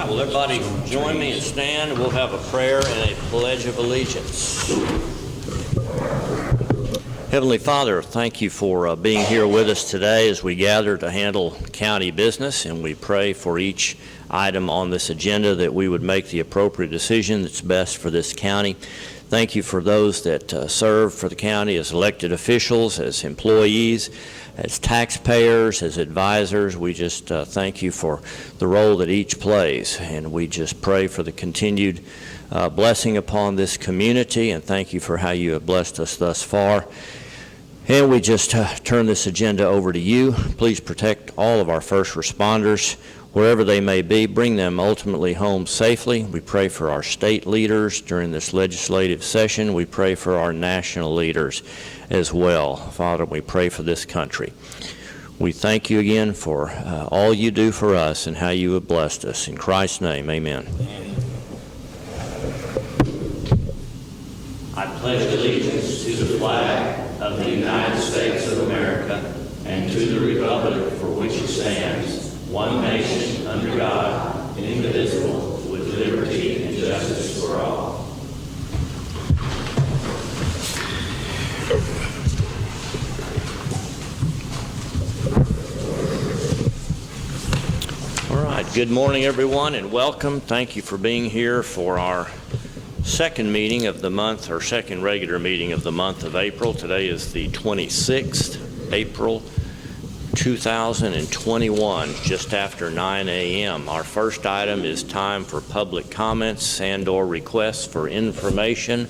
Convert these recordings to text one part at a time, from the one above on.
right, well, everybody join me and stand, and we'll have a prayer and a pledge of allegiance. Heavenly Father, thank you for being here with us today as we gather to handle county business, and we pray for each item on this agenda that we would make the appropriate decision that's best for this county. Thank you for those that serve for the county as elected officials, as employees, as taxpayers, as advisors. We just thank you for the role that each plays, and we just pray for the continued blessing upon this community, and thank you for how you have blessed us thus far. And we just turn this agenda over to you. Please protect all of our first responders, wherever they may be. Bring them ultimately home safely. We pray for our state leaders during this legislative session. We pray for our national leaders as well. Father, we pray for this country. We thank you again for all you do for us and how you have blessed us. In Christ's name, amen. I pledge allegiance to the flag of the United States of America and to the republic for which it stands, one nation, under God, indivisible, with liberty and justice for all. All right, good morning, everyone, and welcome. Thank you for being here for our second meeting of the month, or second regular meeting of the month of April. Today is the 26th, April 2021, just after 9 a.m. Our first item is time for public comments and/or requests for information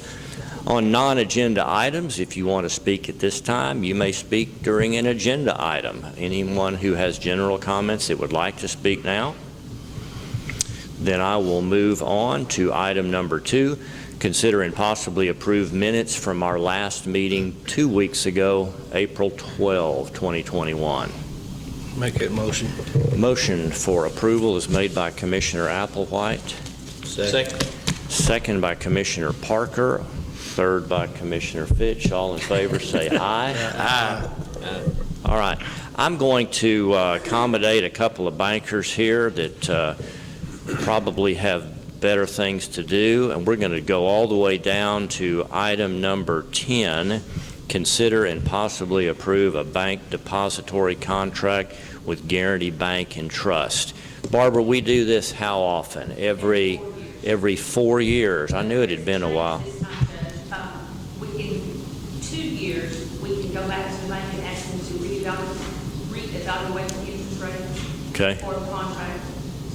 on non-agenda items. If you want to speak at this time, you may speak during an agenda item. Anyone who has general comments that would like to speak now? Then I will move on to item number 2, consider and possibly approve minutes from our last meeting 2 weeks ago, April 12, 2021. Make that motion. Motion for approval is made by Commissioner Applewhite. Second. Second by Commissioner Parker. Third by Commissioner Fitch. All in favor say aye. Aye. All right. I'm going to accommodate a couple of bankers here that probably have better things to do, and we're going to go all the way down to item number 10, consider and possibly approve a bank depository contract with Guarantee Bank and Trust. Barbara, we do this how often? Every 4 years. I knew it had been a while. We can, 2 years, we can go back to the bank and ask them to reevaluate the interest rate for the contract.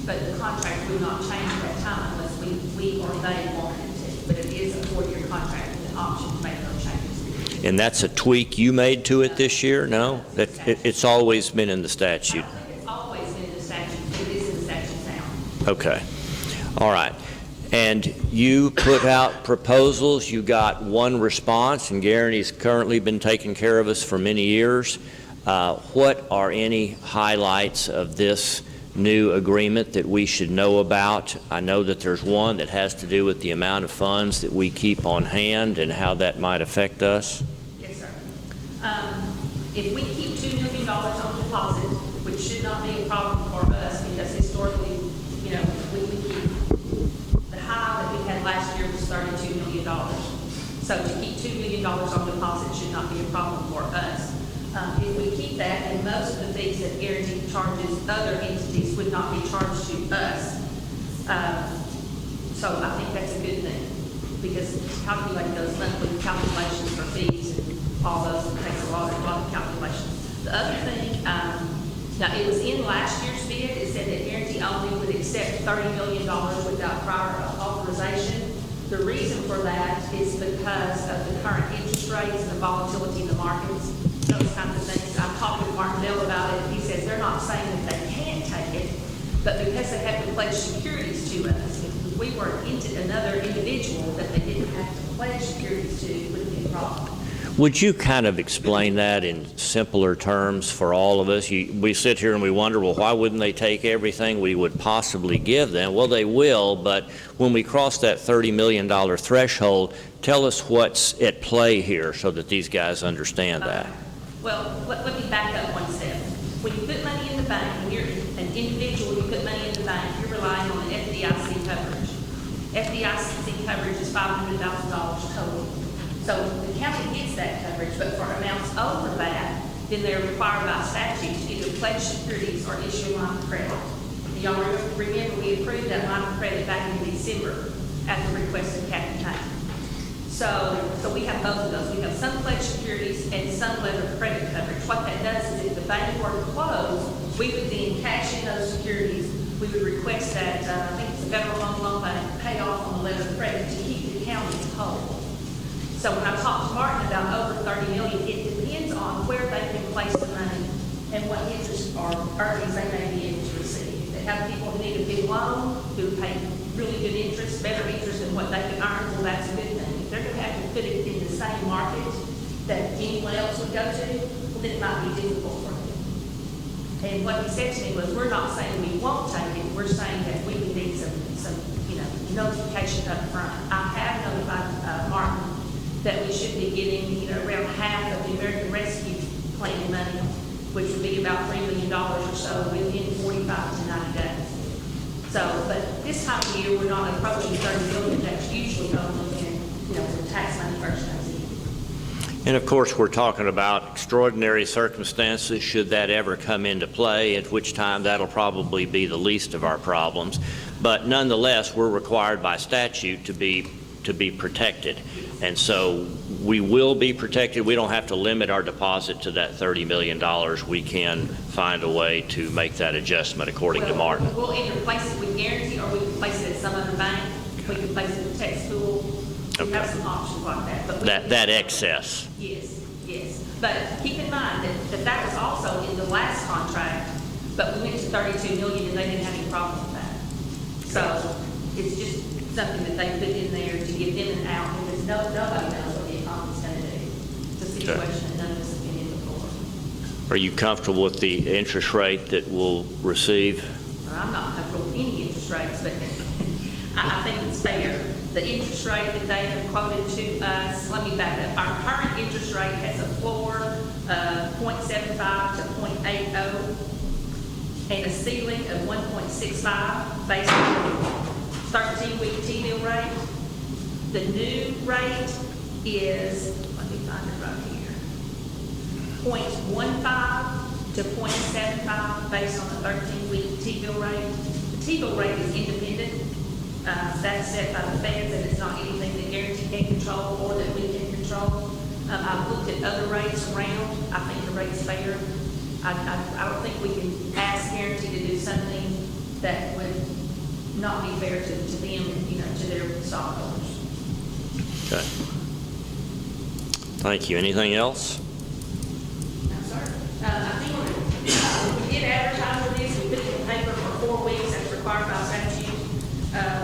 But the contract would not change at that time unless we or they wanted it to. But it is a 4-year contract with an option to make no changes. And that's a tweak you made to it this year? No? It's always been in the statute. It's always been in the statute. It is in the statute now. Okay. All right. And you put out proposals. You got one response, and Guarantee's currently been taking care of us for many years. What are any highlights of this new agreement that we should know about? I know that there's one that has to do with the amount of funds that we keep on hand and how that might affect us. Yes, sir. If we keep $2 million on deposit, which should not be a problem for us because historically, we keep the high that we had last year was $32 million. So to keep $2 million on deposit should not be a problem for us. If we keep that, then most of the fees that Guarantee charges other entities would not be charged to us. So I think that's a good thing, because calculating those monthly calculations for fees and all those takes a lot of calculations. The other thing, now it was in last year's bid. It said that Guarantee only would accept $30 million without prior authorization. The reason for that is because of the current interest rates and the volatility in the markets. Those kinds of things. I've talked with Martindale about it. He says they're not saying that they can't take it, but because they have to pledge securities to us, if we were another individual that they didn't have to pledge securities to, it wouldn't be a problem. Would you kind of explain that in simpler terms for all of us? We sit here and we wonder, well, why wouldn't they take everything we would possibly give them? Well, they will, but when we cross that $30 million threshold, tell us what's at play here so that these guys understand that. Well, let me back up one step. When you put money in the bank and you're an individual, you put money in the bank, you're relying on the FDIC coverage. FDIC coverage is $500,000 total. So the county gets that coverage, but for amounts over that, then they're required by statute to either pledge securities or issue a line of credit. Y'all remember we approved that line of credit back in December at the request of Captain Payne. So we have both of those. We have some pledged securities and some letter of credit coverage. What that does is if the bank were to close, we would then cash in those securities. We would request that, I think it's the Federal Home Loan Bank, pay off on the letter of credit to keep the county whole. So when I talked to Martin about over 30 million, it depends on where they can place the money and what interest or earnings they may be able to receive. If they have people who need a big loan, who pay really good interest, better interest than what they can earn, well, that's a good thing. If they're going to have to put it in the same market that anyone else would go to, well, then it might be difficult for them. And what he said to me was, we're not saying we won't take it, we're saying that we would need some notification up front. I have notified Martin that we should be getting, around half of the American Rescue Plan money, which would be about $3 million or so within 45 to 90 days. So, but this time of year, we're not approaching 30 million. That's usually only when tax money first comes in. And of course, we're talking about extraordinary circumstances should that ever come into play, at which time that'll probably be the least of our problems. But nonetheless, we're required by statute to be protected. And so we will be protected. We don't have to limit our deposit to that $30 million. We can find a way to make that adjustment according to Martin. We'll either place it with guarantee or we can place it at some other bank. We can place it at tech school. We have some options like that. But that excess. Yes. But keep in mind that was also in the last contract, but we went to 32 million and they didn't have any problem with that. So it's just something that they put in there to give them an out because nobody knows what the economy's going to do. It's a situation that none of us have been in before. Are you comfortable with the interest rate that we'll receive? Well, I'm not comfortable with any interest rates, but I think it's fair. The interest rate that they have quoted to us, let me back up. Our current interest rate has a floor of 0.75 to 0.80 and a ceiling of 1.65 based on 13-week T-bill rate. The new rate is, let me find it right here, 0.15 to 0.75 based on the 13-week T-bill rate. The T-bill rate is independent. That's set by the feds, and it's not anything that Guarantee can control or that we can control. I've looked at other rates around. I think the rate's fair. I don't think we can ask Guarantee to do something that would not be fair to them, to their stockholders. Okay. Thank you. Anything else? No, sir. I think we did advertise for this. We put it in the paper for 4 weeks as required by statute.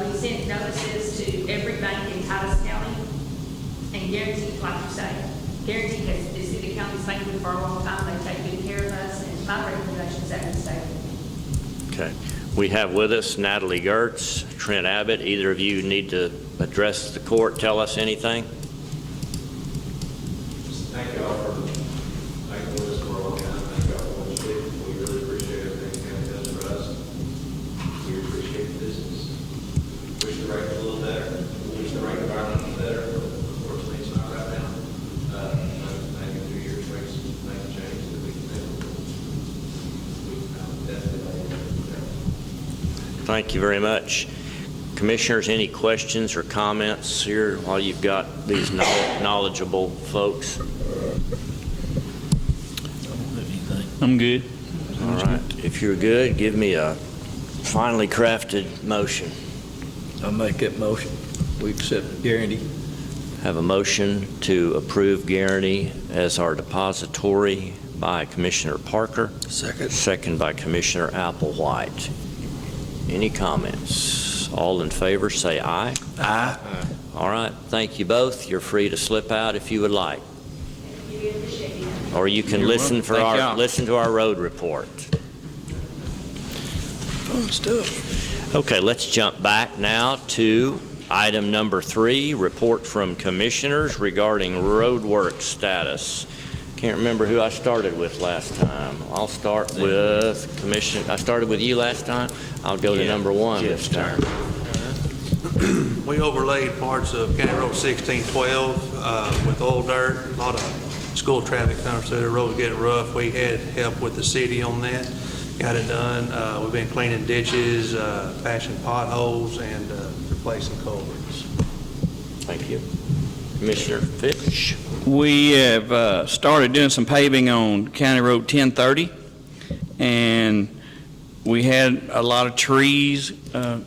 We sent notices to every bank in Titus County, and Guarantee, like you say, Guarantee has the city county's bank for a long time. They take good care of us, and my recommendations have been stated. Okay. We have with us Natalie Gertz, Trent Abbott. Either of you need to address the court, tell us anything? Thank you all for making this for a long time. Thank you all for what you do. We really appreciate everything the county does for us. We appreciate the business. Wish the rate was a little better. Wish the rate environment was better. Unfortunately, it's not right now. Maybe in 2 years, rates make a change that we can do. We can definitely make it better. Thank you very much. Commissioners, any questions or comments here while you've got these knowledgeable folks? I'm good. All right. If you're good, give me a finely crafted motion. I'll make that motion. We accept Guarantee. Have a motion to approve Guarantee as our depository by Commissioner Parker. Second. Second by Commissioner Applewhite. Any comments? All in favor, say aye. Aye. All right. Thank you both. You're free to slip out if you would like. Or you can You're listen welcome. listen to our road report. Fun stuff. Okay, let's jump back now to item number 3, report from commissioners regarding road work status. Can't remember who I started with last time. I'll start with Commission. I started with you last time. I'll go to number one this time. We overlaid parts of County Road 1612 with oil dirt. A lot of school traffic comes through. The road's getting rough. We had help with the city on that. Got it done. We've been cleaning ditches, patching potholes, and replacing culverts. Thank you. Commissioner Fitch. We have started doing some paving on County Road 1030, and we had a lot of trees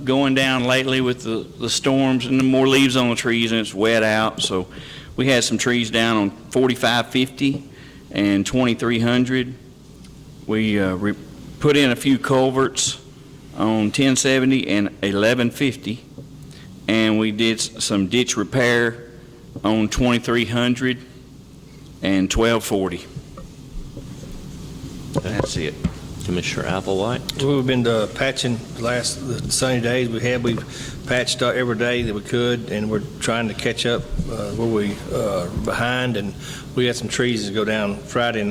going down lately with the storms and the more leaves on the trees, and it's wet out. So we had some trees down on 4550 and 2300. We put in a few culverts on 1070 and 1150, and we did some ditch repair on 2300 and 1240. That's it. Commissioner Applewhite. We've been patching the sunny days we had. We've patched every day that we could, and we're trying to catch up where we behind. And we had some trees that go down Friday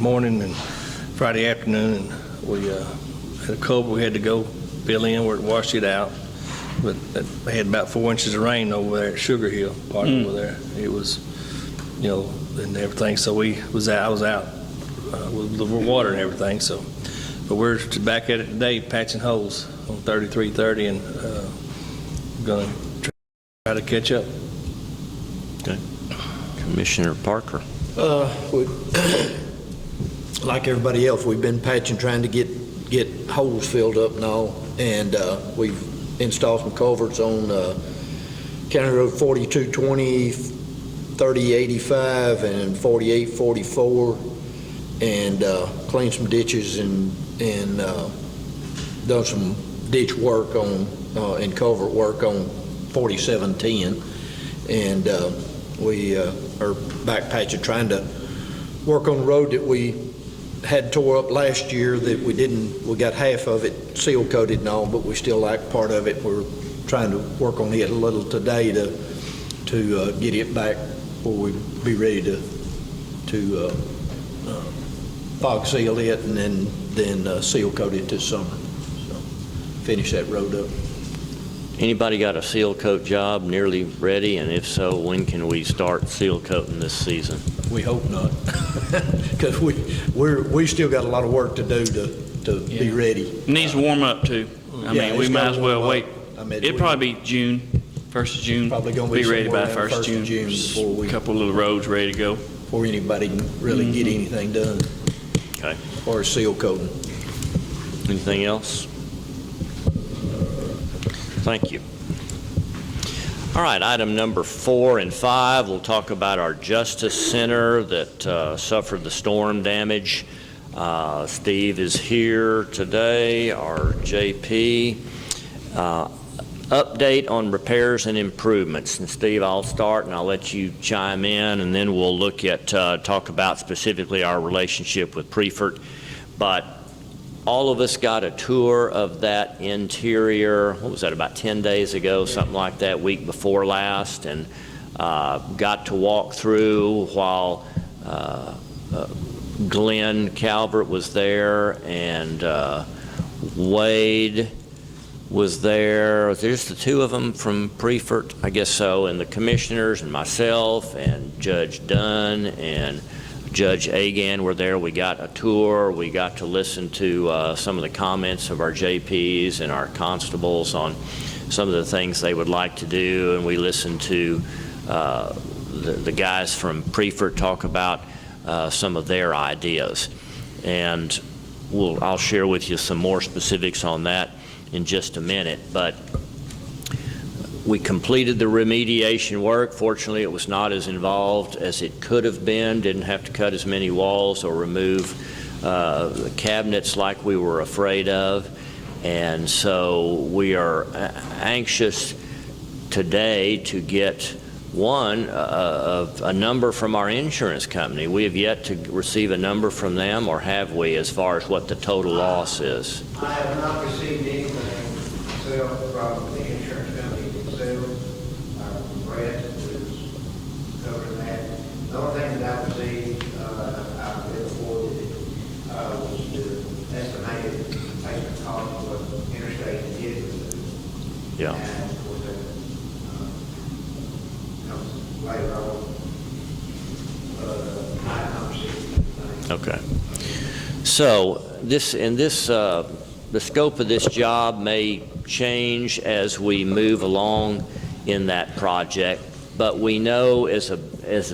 morning and Friday afternoon, and we had a culvert we had to go fill in where it washed it out. But they had about 4 inches of rain over there at Sugar Hill, part over there. It was, and everything. So I was out with the water and everything. So, but we're back at it today, patching holes on 3330, and going to try to catch up. Okay. Commissioner Parker. Like everybody else, we've been patching, trying to get holes filled up and all, and we've installed some culverts on County Road 4220, 3085, and 4844, and cleaned some ditches and done some ditch work on and culvert work on 4710, and we are back patching, trying to work on the road that we had tore up last year that we got half of it seal coated and all, but we still like part of it. We're trying to work on it a little today to get it back where we'd be ready to fog seal it and then seal coat it this summer. So finish that road up. Anybody got a seal coat job nearly ready? And if so, when can we start seal coating this season? We hope not, because we still got a lot of work to do to be ready. It needs to warm up too. I mean, we might as well wait. It'll probably be June, 1st of June. Probably going to be ready by somewhere around 1st of June. before A couple little roads ready to go. before anybody can really get anything done. Okay. Or seal coating. Anything else? Thank you. All right, item number 4 and 5, we'll talk about our Justice Center that suffered the storm damage. Steve is here today, our JP. Update on repairs and improvements. And Steve, I'll start and I'll let you chime in, and then we'll look at, talk about specifically our relationship with Prefert. But all of us got a tour of that interior, what was that, about 10 days ago, something like that, week before last, and got to walk through while Glenn Calvert was there and Wade was there. There's the two of them from Prefert, I guess so, and the commissioners and myself and Judge Dunn and Judge Agan were there. We got a tour. We got to listen to some of the comments of our JPs and our constables on some of the things they would like to do, and we listened to the guys from Prefert talk about some of their ideas. And I'll share with you some more specifics on that in just a minute. But we completed the remediation work. Fortunately, it was not as involved as it could have been. Didn't have to cut as many walls or remove the cabinets like we were afraid of. And so we are anxious today to get a number from our insurance company. We have yet to receive a number from them, or have we, as far as what the total loss is? I have not received anything myself from the insurance company itself. Brett is covering that. The only thing that I received, out of the report, was the estimated replacement cost for the interstate and did removed. Yeah. And of course, comes later on, my conversation. Okay. So the scope of this job may change as we move along in that project, but we know as a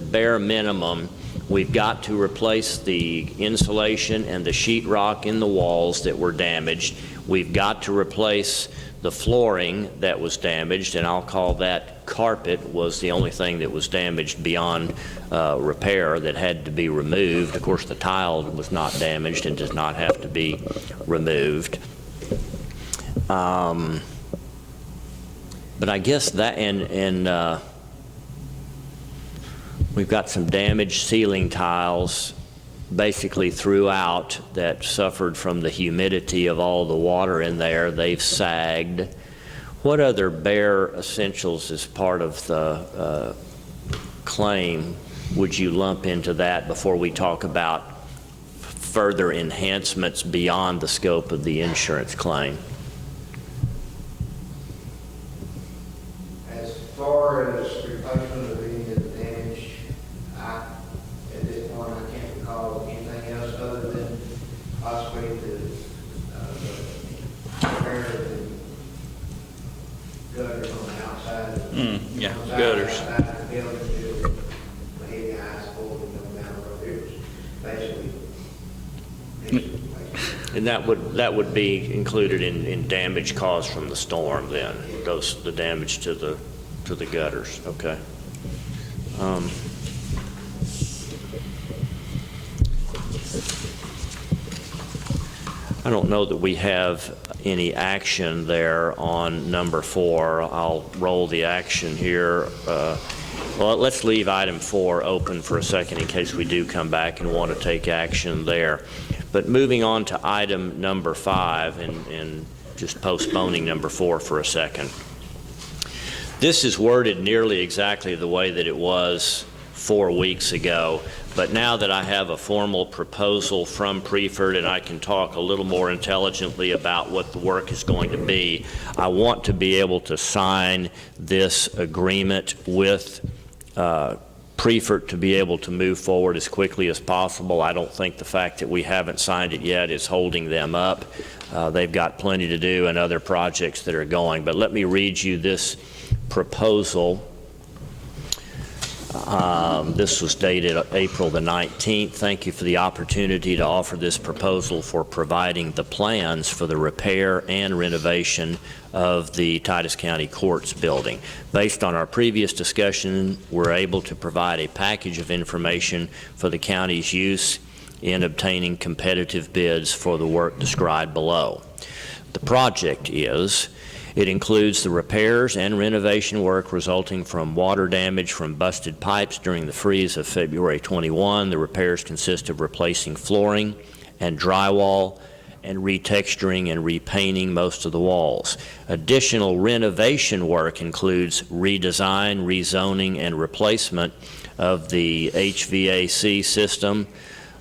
bare minimum, we've got to replace the insulation and the sheetrock in the walls that were damaged. We've got to replace the flooring that was damaged, and I'll call that carpet was the only thing that was damaged beyond repair that had to be removed. Of course, the tile was not damaged and does not have to be removed. But I guess that, and we've got some damaged ceiling tiles basically throughout that suffered from the humidity of all the water in there. They've sagged. What other bare essentials as part of the claim would you lump into that before we talk about further enhancements beyond the scope of the insurance claim? As far as replacement of any of the damage, at this point, I can't recall anything else other than possibly the repair of the gutters on the outside. Yeah, On the gutters. outside of the building, due to the heavy ice pouring down the road. It was basically. And that would be included in damage caused from the storm then, the damage to the gutters, okay. I don't know that we have any action there on number 4. I'll roll the action here. Well, let's leave item 4 open for a second in case we do come back and want to take action there. But moving on to item number 5 and just postponing number 4 for a second. This is worded nearly exactly the way that it was 4 weeks ago, but now that I have a formal proposal from Prefert and I can talk a little more intelligently about what the work is going to be, I want to be able to sign this agreement with Prefert to be able to move forward as quickly as possible. I don't think the fact that we haven't signed it yet is holding them up. They've got plenty to do and other projects that are going. But let me read you this proposal. This was dated April the 19th. Thank you for the opportunity to offer this proposal for providing the plans for the repair and renovation of the Titus County Courts building. Based on our previous discussion, we're able to provide a package of information for the county's use in obtaining competitive bids for the work described below. The project it includes the repairs and renovation work resulting from water damage from busted pipes during the freeze of February 21. The repairs consist of replacing flooring and drywall and retexturing and repainting most of the walls. Additional renovation work includes redesign, rezoning, and replacement of the HVAC system,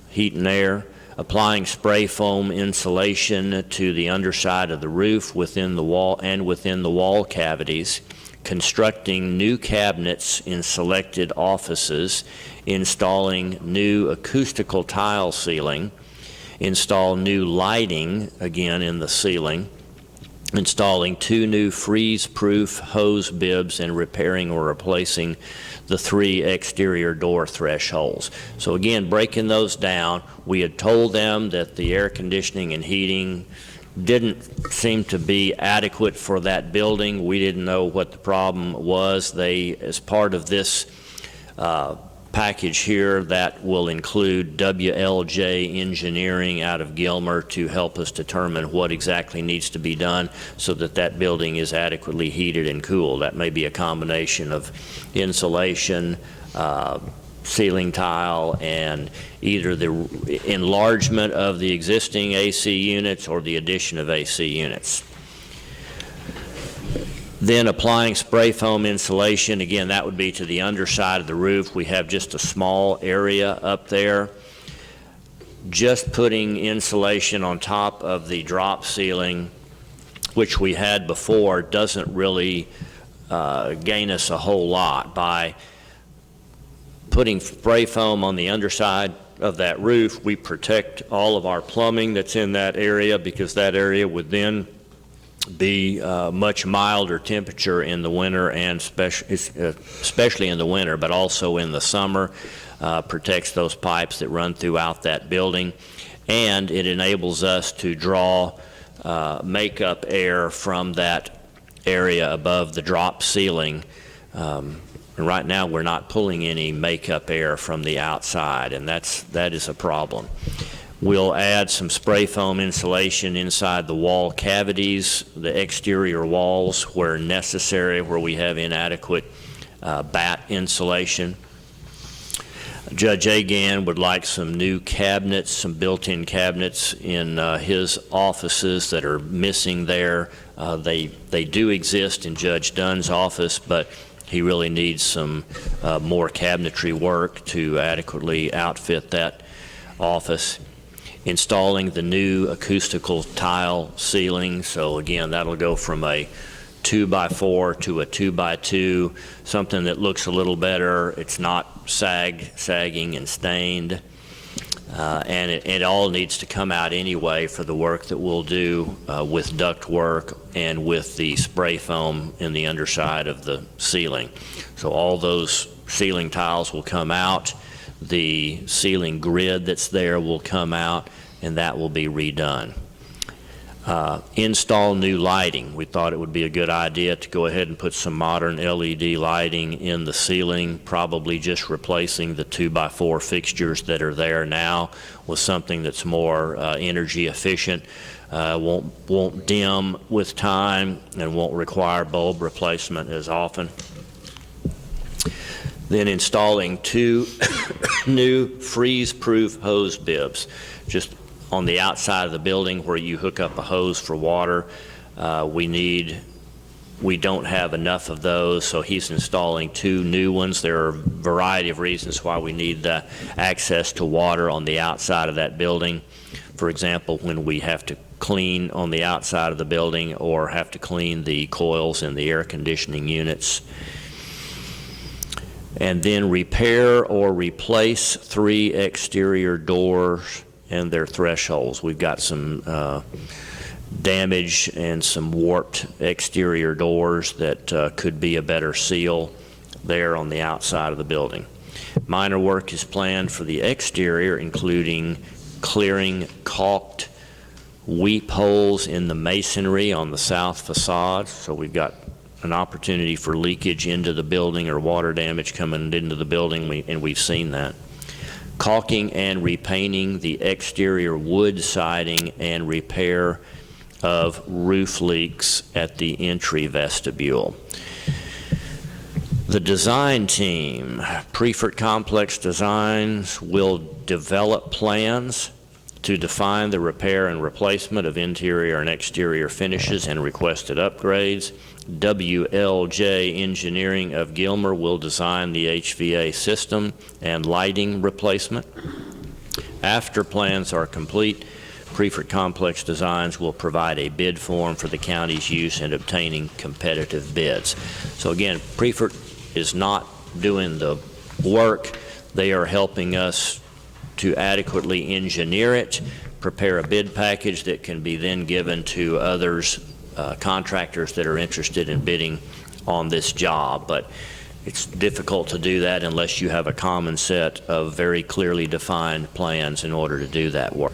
heat and air, applying spray foam insulation to the underside of the roof within the wall and within the wall cavities, constructing new cabinets in selected offices, installing new acoustical tile ceiling, install new lighting again in the ceiling, installing 2 new freeze-proof hose bibs, and repairing or replacing the 3 exterior door thresholds. So again, breaking those down, we had told them that the air conditioning and heating didn't seem to be adequate for that building. We didn't know what the problem was. They, as part of this package here, that will include WLJ Engineering out of Gilmer to help us determine what exactly needs to be done so that that building is adequately heated and cooled. That may be a combination of insulation, ceiling tile, and either the enlargement of the existing AC units or the addition of AC units. Then applying spray foam insulation, again, that would be to the underside of the roof. We have just a small area up there. Just putting insulation on top of the drop ceiling, which we had before, doesn't really gain us a whole lot. By putting spray foam on the underside of that roof, we protect all of our plumbing that's in that area, because that area would then be much milder temperature in the winter, and especially in the winter, but also in the summer. Protects those pipes that run throughout that building, and it enables us to draw makeup air from that area above the drop ceiling. And right now we're not pulling any makeup air from the outside, and that is a problem. We'll add some spray foam insulation inside the wall cavities, the exterior walls where necessary, where we have inadequate bat insulation. Judge Agan would like some new cabinets, some built-in cabinets in his offices that are missing there. They do exist in Judge Dunn's office, but he really needs some more cabinetry work to adequately outfit that office. Installing the new acoustical tile ceiling, so again, that'll go from a 2x4 to a 2x2, something that looks a little better. It's not sagging and stained, and it all needs to come out anyway for the work that we'll do with duct work and with the spray foam in the underside of the ceiling. So all those ceiling tiles will come out. The ceiling grid that's there will come out, and that will be redone. Install new lighting. We thought it would be a good idea to go ahead and put some modern LED lighting in the ceiling, probably just replacing the 2x4 fixtures that are there now with something that's more energy efficient, won't dim with time, and won't require bulb replacement as often. Then installing 2 new freeze-proof hose bibs, just on the outside of the building where you hook up a hose for water. We don't have enough of those, so he's installing 2 new ones. There are a variety of reasons why we need the access to water on the outside of that building. For example, when we have to clean on the outside of the building or have to clean the coils in the air conditioning units. And then repair or replace 3 exterior doors and their thresholds. We've got some damage and some warped exterior doors that could be a better seal there on the outside of the building. Minor work is planned for the exterior, including clearing caulked weep holes in the masonry on the south facade. So we've got an opportunity for leakage into the building or water damage coming into the building, and we've seen that. Caulking and repainting the exterior wood siding and repair of roof leaks at the entry vestibule. The design team, Preferred Complex Designs, will develop plans to define the repair and replacement of interior and exterior finishes and requested upgrades. WLJ Engineering of Gilmer will design the HVA system and lighting replacement. After plans are complete, Preferred Complex Designs will provide a bid form for the county's use in obtaining competitive bids. So again, Preferred is not doing the work. They are helping us to adequately engineer it, prepare a bid package that can be then given to others, contractors that are interested in bidding on this job. But it's difficult to do that unless you have a common set of very clearly defined plans in order to do that work.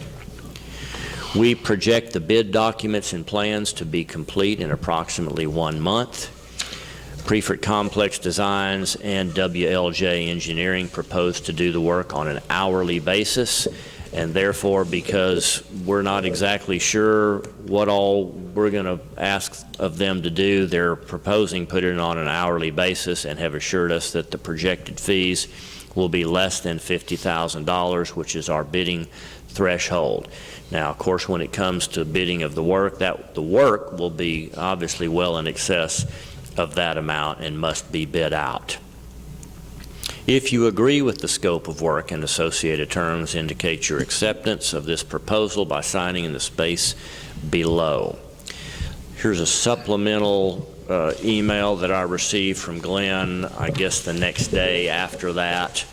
We project the bid documents and plans to be complete in approximately 1 month. Preferred Complex Designs and WLJ Engineering propose to do the work on an hourly basis, and therefore, because we're not exactly sure what all we're going to ask of them to do, they're proposing putting it on an hourly basis and have assured us that the projected fees will be less than $50,000, which is our bidding threshold. Now, of course, when it comes to bidding of the work, the work will be obviously well in excess of that amount and must be bid out. If you agree with the scope of work and associated terms, indicate your acceptance of this proposal by signing in the space below. Here's a supplemental email that I received from Glenn, I guess the next day after that,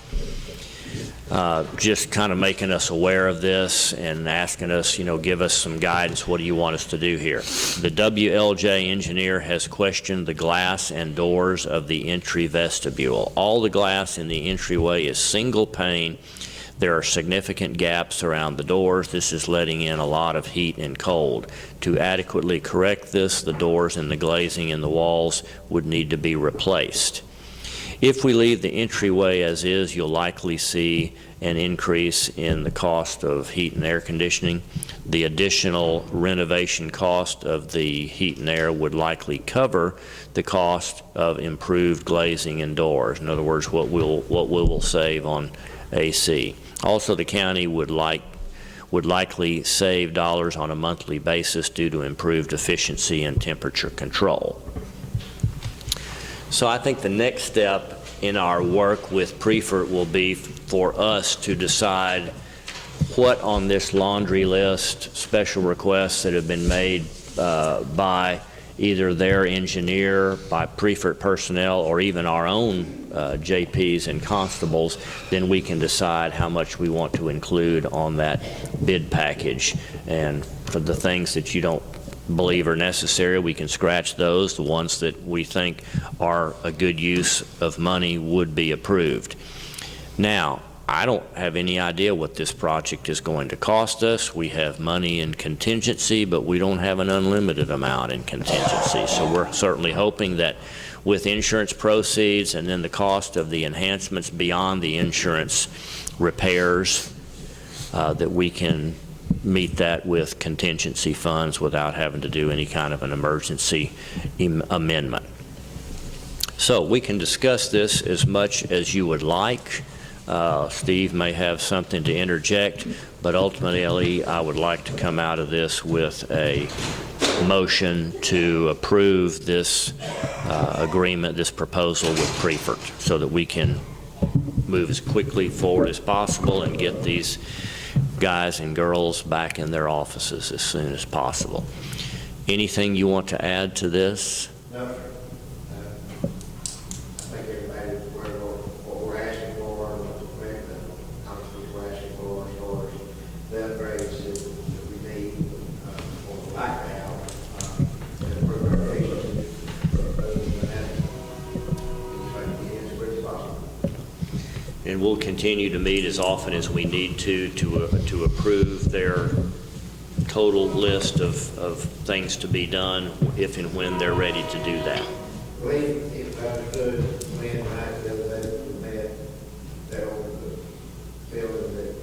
just kind of making us aware of this and asking us, give us some guidance. What do you want us to do here? The WLJ engineer has questioned the glass and doors of the entry vestibule. All the glass in the entryway is single pane. There are significant gaps around the doors. This is letting in a lot of heat and cold. To adequately correct this, the doors and the glazing in the walls would need to be replaced. If we leave the entryway as is, you'll likely see an increase in the cost of heat and air conditioning. The additional renovation cost of the heat and air would likely cover the cost of improved glazing and doors. In other words, what we will save on AC. Also, the county would likely save dollars on a monthly basis due to improved efficiency and temperature control. So I think the next step in our work with Prefert will be for us to decide what on this laundry list, special requests that have been made by either their engineer, by Prefert personnel, or even our own JPs and constables, then we can decide how much we want to include on that bid package. And for the things that you don't believe are necessary, we can scratch those. The ones that we think are a good use of money would be approved. Now, I don't have any idea what this project is going to cost us. We have money in contingency, but we don't have an unlimited amount in contingency. So we're certainly hoping that with insurance proceeds and then the cost of the enhancements beyond the insurance repairs, that we can meet that with contingency funds without having to do any kind of an emergency amendment. So we can discuss this as much as you would like. Steve may have something to interject, but ultimately I would like to come out of this with a motion to approve this agreement, this proposal with Prefert, so that we can move as quickly forward as possible and get these guys and girls back in their offices as soon as possible. Anything you want to add to this? No, sir. I think everybody is aware of what we're asking for, and what we're asking for as far as the upgrades that we need for the light valve, and improve our efficiency, and try to get in as quick as possible. And we'll continue to meet as often as we need to approve their total list of things to be done if and when they're ready to do that. I believe if I understood Lynn and I the other day, we met that over the building, that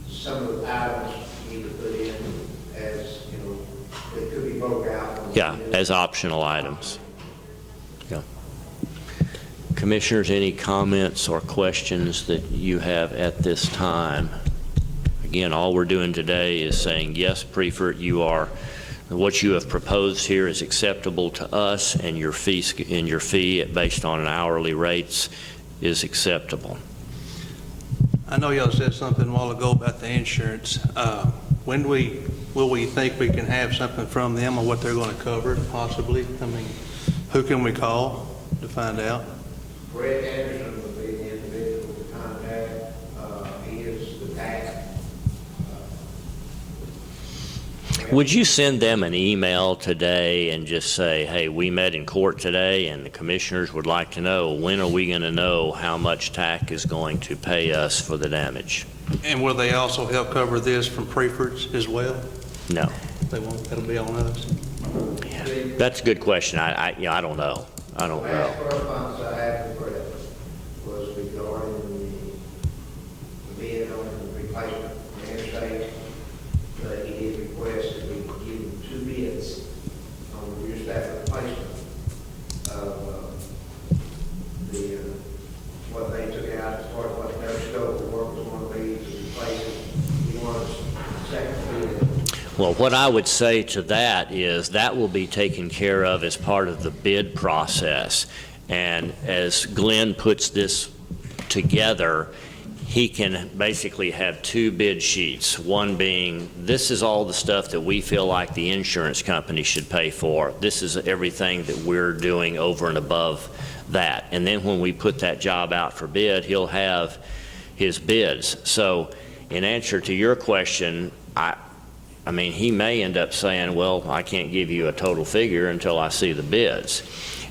some of the items need to put in as, they could be broke out. Yeah, as optional items. Yeah. Commissioners, any comments or questions that you have at this time? Again, all we're doing today is saying, yes, Prefert, what you have proposed here is acceptable to us, and your fee based on an hourly rates is acceptable. I know y'all said something a while ago about the insurance. When will we think we can have something from them on what they're going to cover, possibly? I mean, who can we call to find out? Brett Anderson would be the individual to contact. He is the tax. Would you send them an email today and just say, hey, we met in court today and the commissioners would like to know, when are we going to know how much TAC is going to pay us for the damage? And will they also help cover this from Preferts as well? No. They won't. That'll be on us. Yeah. That's a good question. I don't know. I don't The last know. correspondence I had with Brett was regarding the bid on the replacement of the interstate. But he did request that we give him 2 bids on the rear staff replacement of what they took out as far as what their scope of work was going to be to replace it. He wants a second bid. Well, what I would say to that is that will be taken care of as part of the bid process. And as Glenn puts this together, he can basically have two bid sheets. One being, this is all the stuff that we feel like the insurance company should pay for. This is everything that we're doing over and above that. And then when we put that job out for bid, he'll have his bids. So in answer to your question, I mean, he may end up saying, well, I can't give you a total figure until I see the bids.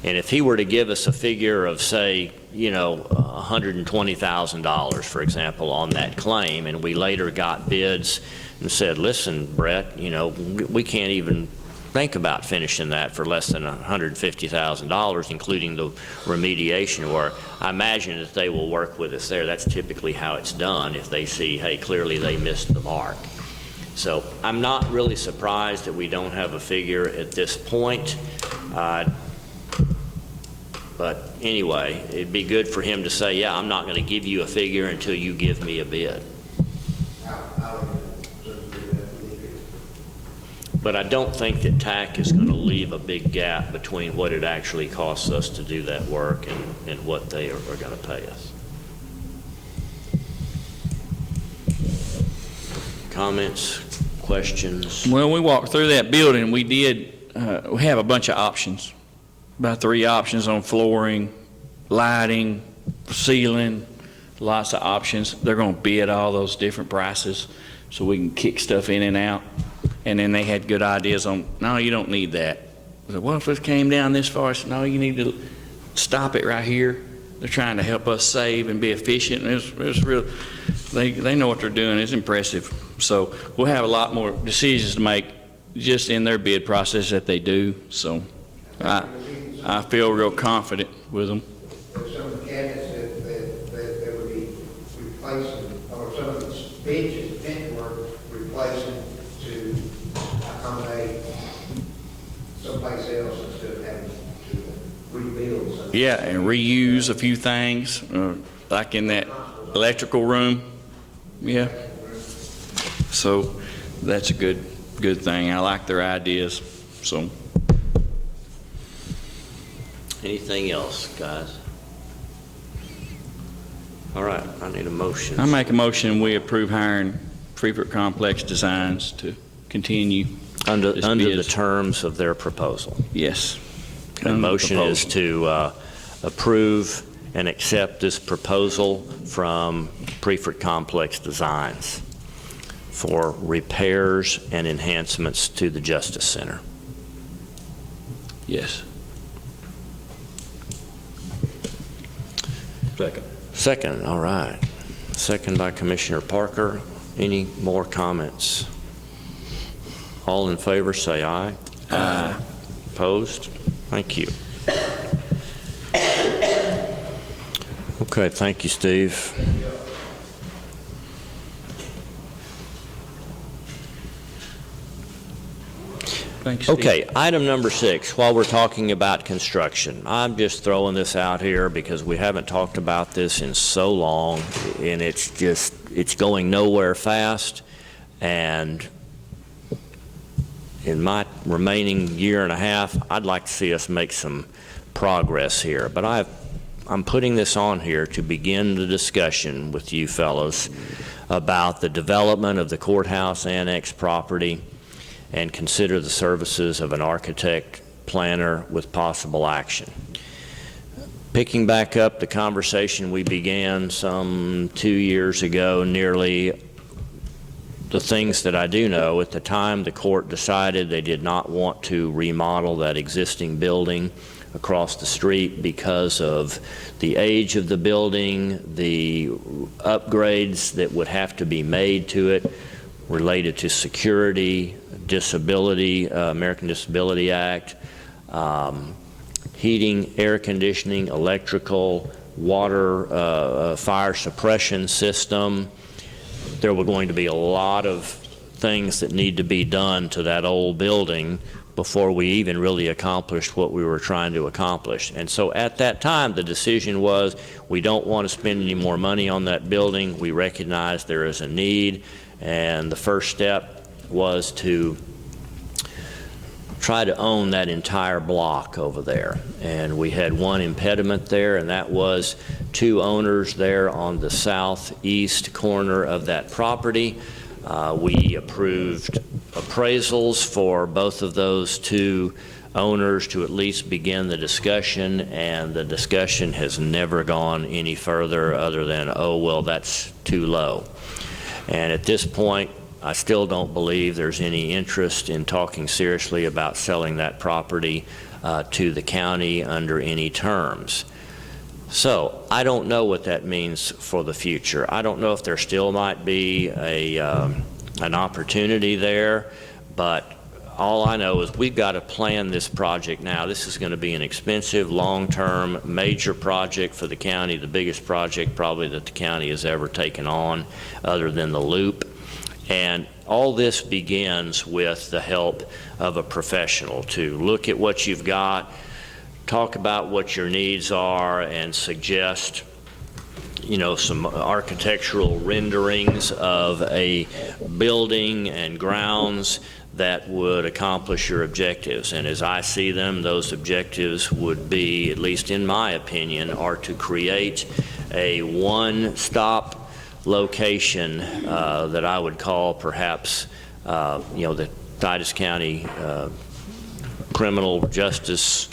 And if he were to give us a figure of, say, you know, $120,000, for example, on that claim, and we later got bids and said, listen, Brett, you know, we can't even think about finishing that for less than $150,000, including the remediation work, I imagine that they will work with us there. That's typically how it's done if they see, hey, clearly they missed the mark. So I'm not really surprised that we don't have a figure at this point. But anyway, it'd be good for him to say, yeah, I'm not going to give you a figure until you give me a bid. But I don't think that TAC is going to leave a big gap between what it actually costs us to do that work and what they are going to pay us. Comments, questions? Well, we walked through that building. We did, we have a bunch of options, about 3 options on flooring, lighting, ceiling, lots of options. They're going to bid all those different prices so we can kick stuff in and out. And then they had good ideas on, no, you don't need that. I said, well, if it came down this far, I said, no, you need to stop it right here. They're trying to help us save and be efficient. And it's real. They know what they're doing. It's impressive. So we'll have a lot more decisions to make just in their bid process that they do. So I feel real confident with them. There's some of the cabinets that would be replacing, or some of the benches, vent work replacing to accommodate someplace else instead of having to rebuild something. Yeah, and reuse a few things, like in that electrical room. Yeah. So that's a good thing. I like their ideas. So. Anything else, guys? All right, I need a motion. I make a motion we approve hiring Freeport Complex Designs to continue under the terms of their proposal. Yes. The motion is to approve and accept this proposal from Freeport Complex Designs for repairs and enhancements to the Justice Center. Yes. Second. Second, all right. Second by Commissioner Parker. Any more comments? All in favor say aye. Aye. Opposed? Thank you. Okay, thank you, Steve. Thanks, Steve. Okay, item number 6, while we're talking about construction, I'm just throwing this out here because we haven't talked about this in so long, and it's going nowhere fast, and in my remaining year and a half, I'd like to see us make some progress here. But I'm putting this on here to begin the discussion with you fellows about the development of the courthouse annex property and consider the services of an architect planner with possible action. Picking back up the conversation we began some 2 years ago, nearly, the things that I do know, at the time the court decided they did not want to remodel that existing building across the street because of the age of the building, the upgrades that would have to be made to it related to security, disability, American Disability Act, heating, air conditioning, electrical, water, fire suppression system. There were going to be a lot of things that need to be done to that old building before we even really accomplished what we were trying to accomplish. And so at that time, the decision was, we don't want to spend any more money on that building. We recognize there is a need, and the first step was to try to own that entire block over there. And we had one impediment there, and that was 2 owners there on the southeast corner of that property. We approved appraisals for both of those 2 owners to at least begin the discussion, and the discussion has never gone any further other than, oh, well, that's too low. And at this point, I still don't believe there's any interest in talking seriously about selling that property to the county under any terms. So I don't know what that means for the future. I don't know if there still might be an opportunity there, but all I know is we've got to plan this project now. This is going to be an expensive, long-term, major project for the county, the biggest project probably that the county has ever taken on other than the loop. And all this begins with the help of a professional to look at what you've got, talk about what your needs are, and suggest, you know, some architectural renderings of a building and grounds that would accomplish your objectives. And as I see them, those objectives would be, at least in my opinion, are to create a one-stop location that I would call perhaps, you know, the Titus County Criminal Justice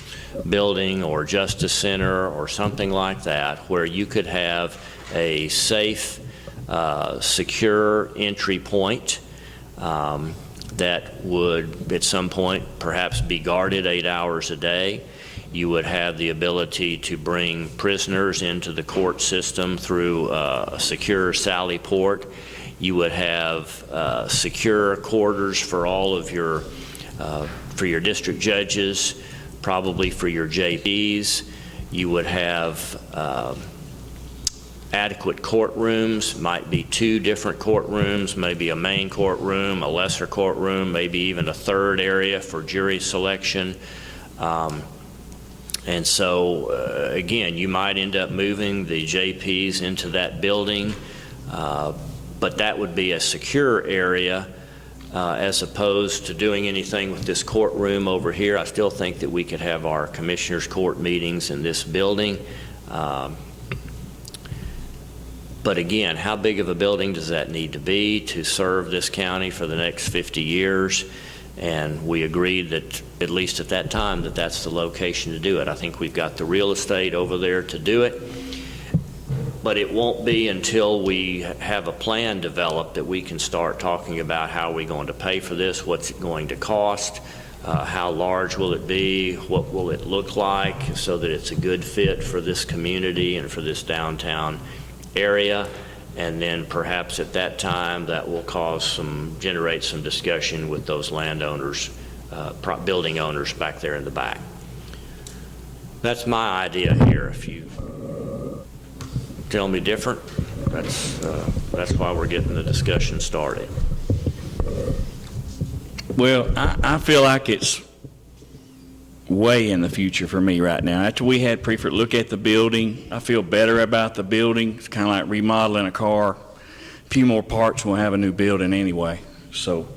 Building or Justice Center or something like that, where you could have a safe, secure entry point that would at some point perhaps be guarded 8 hours a day. You would have the ability to bring prisoners into the court system through a secure sally port. You would have secure quarters for all of your district judges, probably for your JPs. You would have adequate courtrooms, might be 2 different courtrooms, maybe a main courtroom, a lesser courtroom, maybe even a 3rd area for jury selection. And so, again, you might end up moving the JPs into that building, but that would be a secure area as opposed to doing anything with this courtroom over here. I still think that we could have our commissioners' court meetings in this building. But again, how big of a building does that need to be to serve this county for the next 50 years? And we agreed that, at least at that time, that that's the location to do it. I think we've got the real estate over there to do it, but it won't be until we have a plan developed that we can start talking about how are we going to pay for this, what's it going to cost, how large will it be, what will it look like, so that it's a good fit for this community and for this downtown area. And then perhaps at that time that will generate some discussion with those landowners, building owners back there in the back. That's my idea here. If you tell me different, that's why we're getting the discussion started. Well, I feel like it's way in the future for me right now. After we had Prefect look at the building, I feel better about the building. It's kind of like remodeling a car. A few more parts, we'll have a new building anyway. So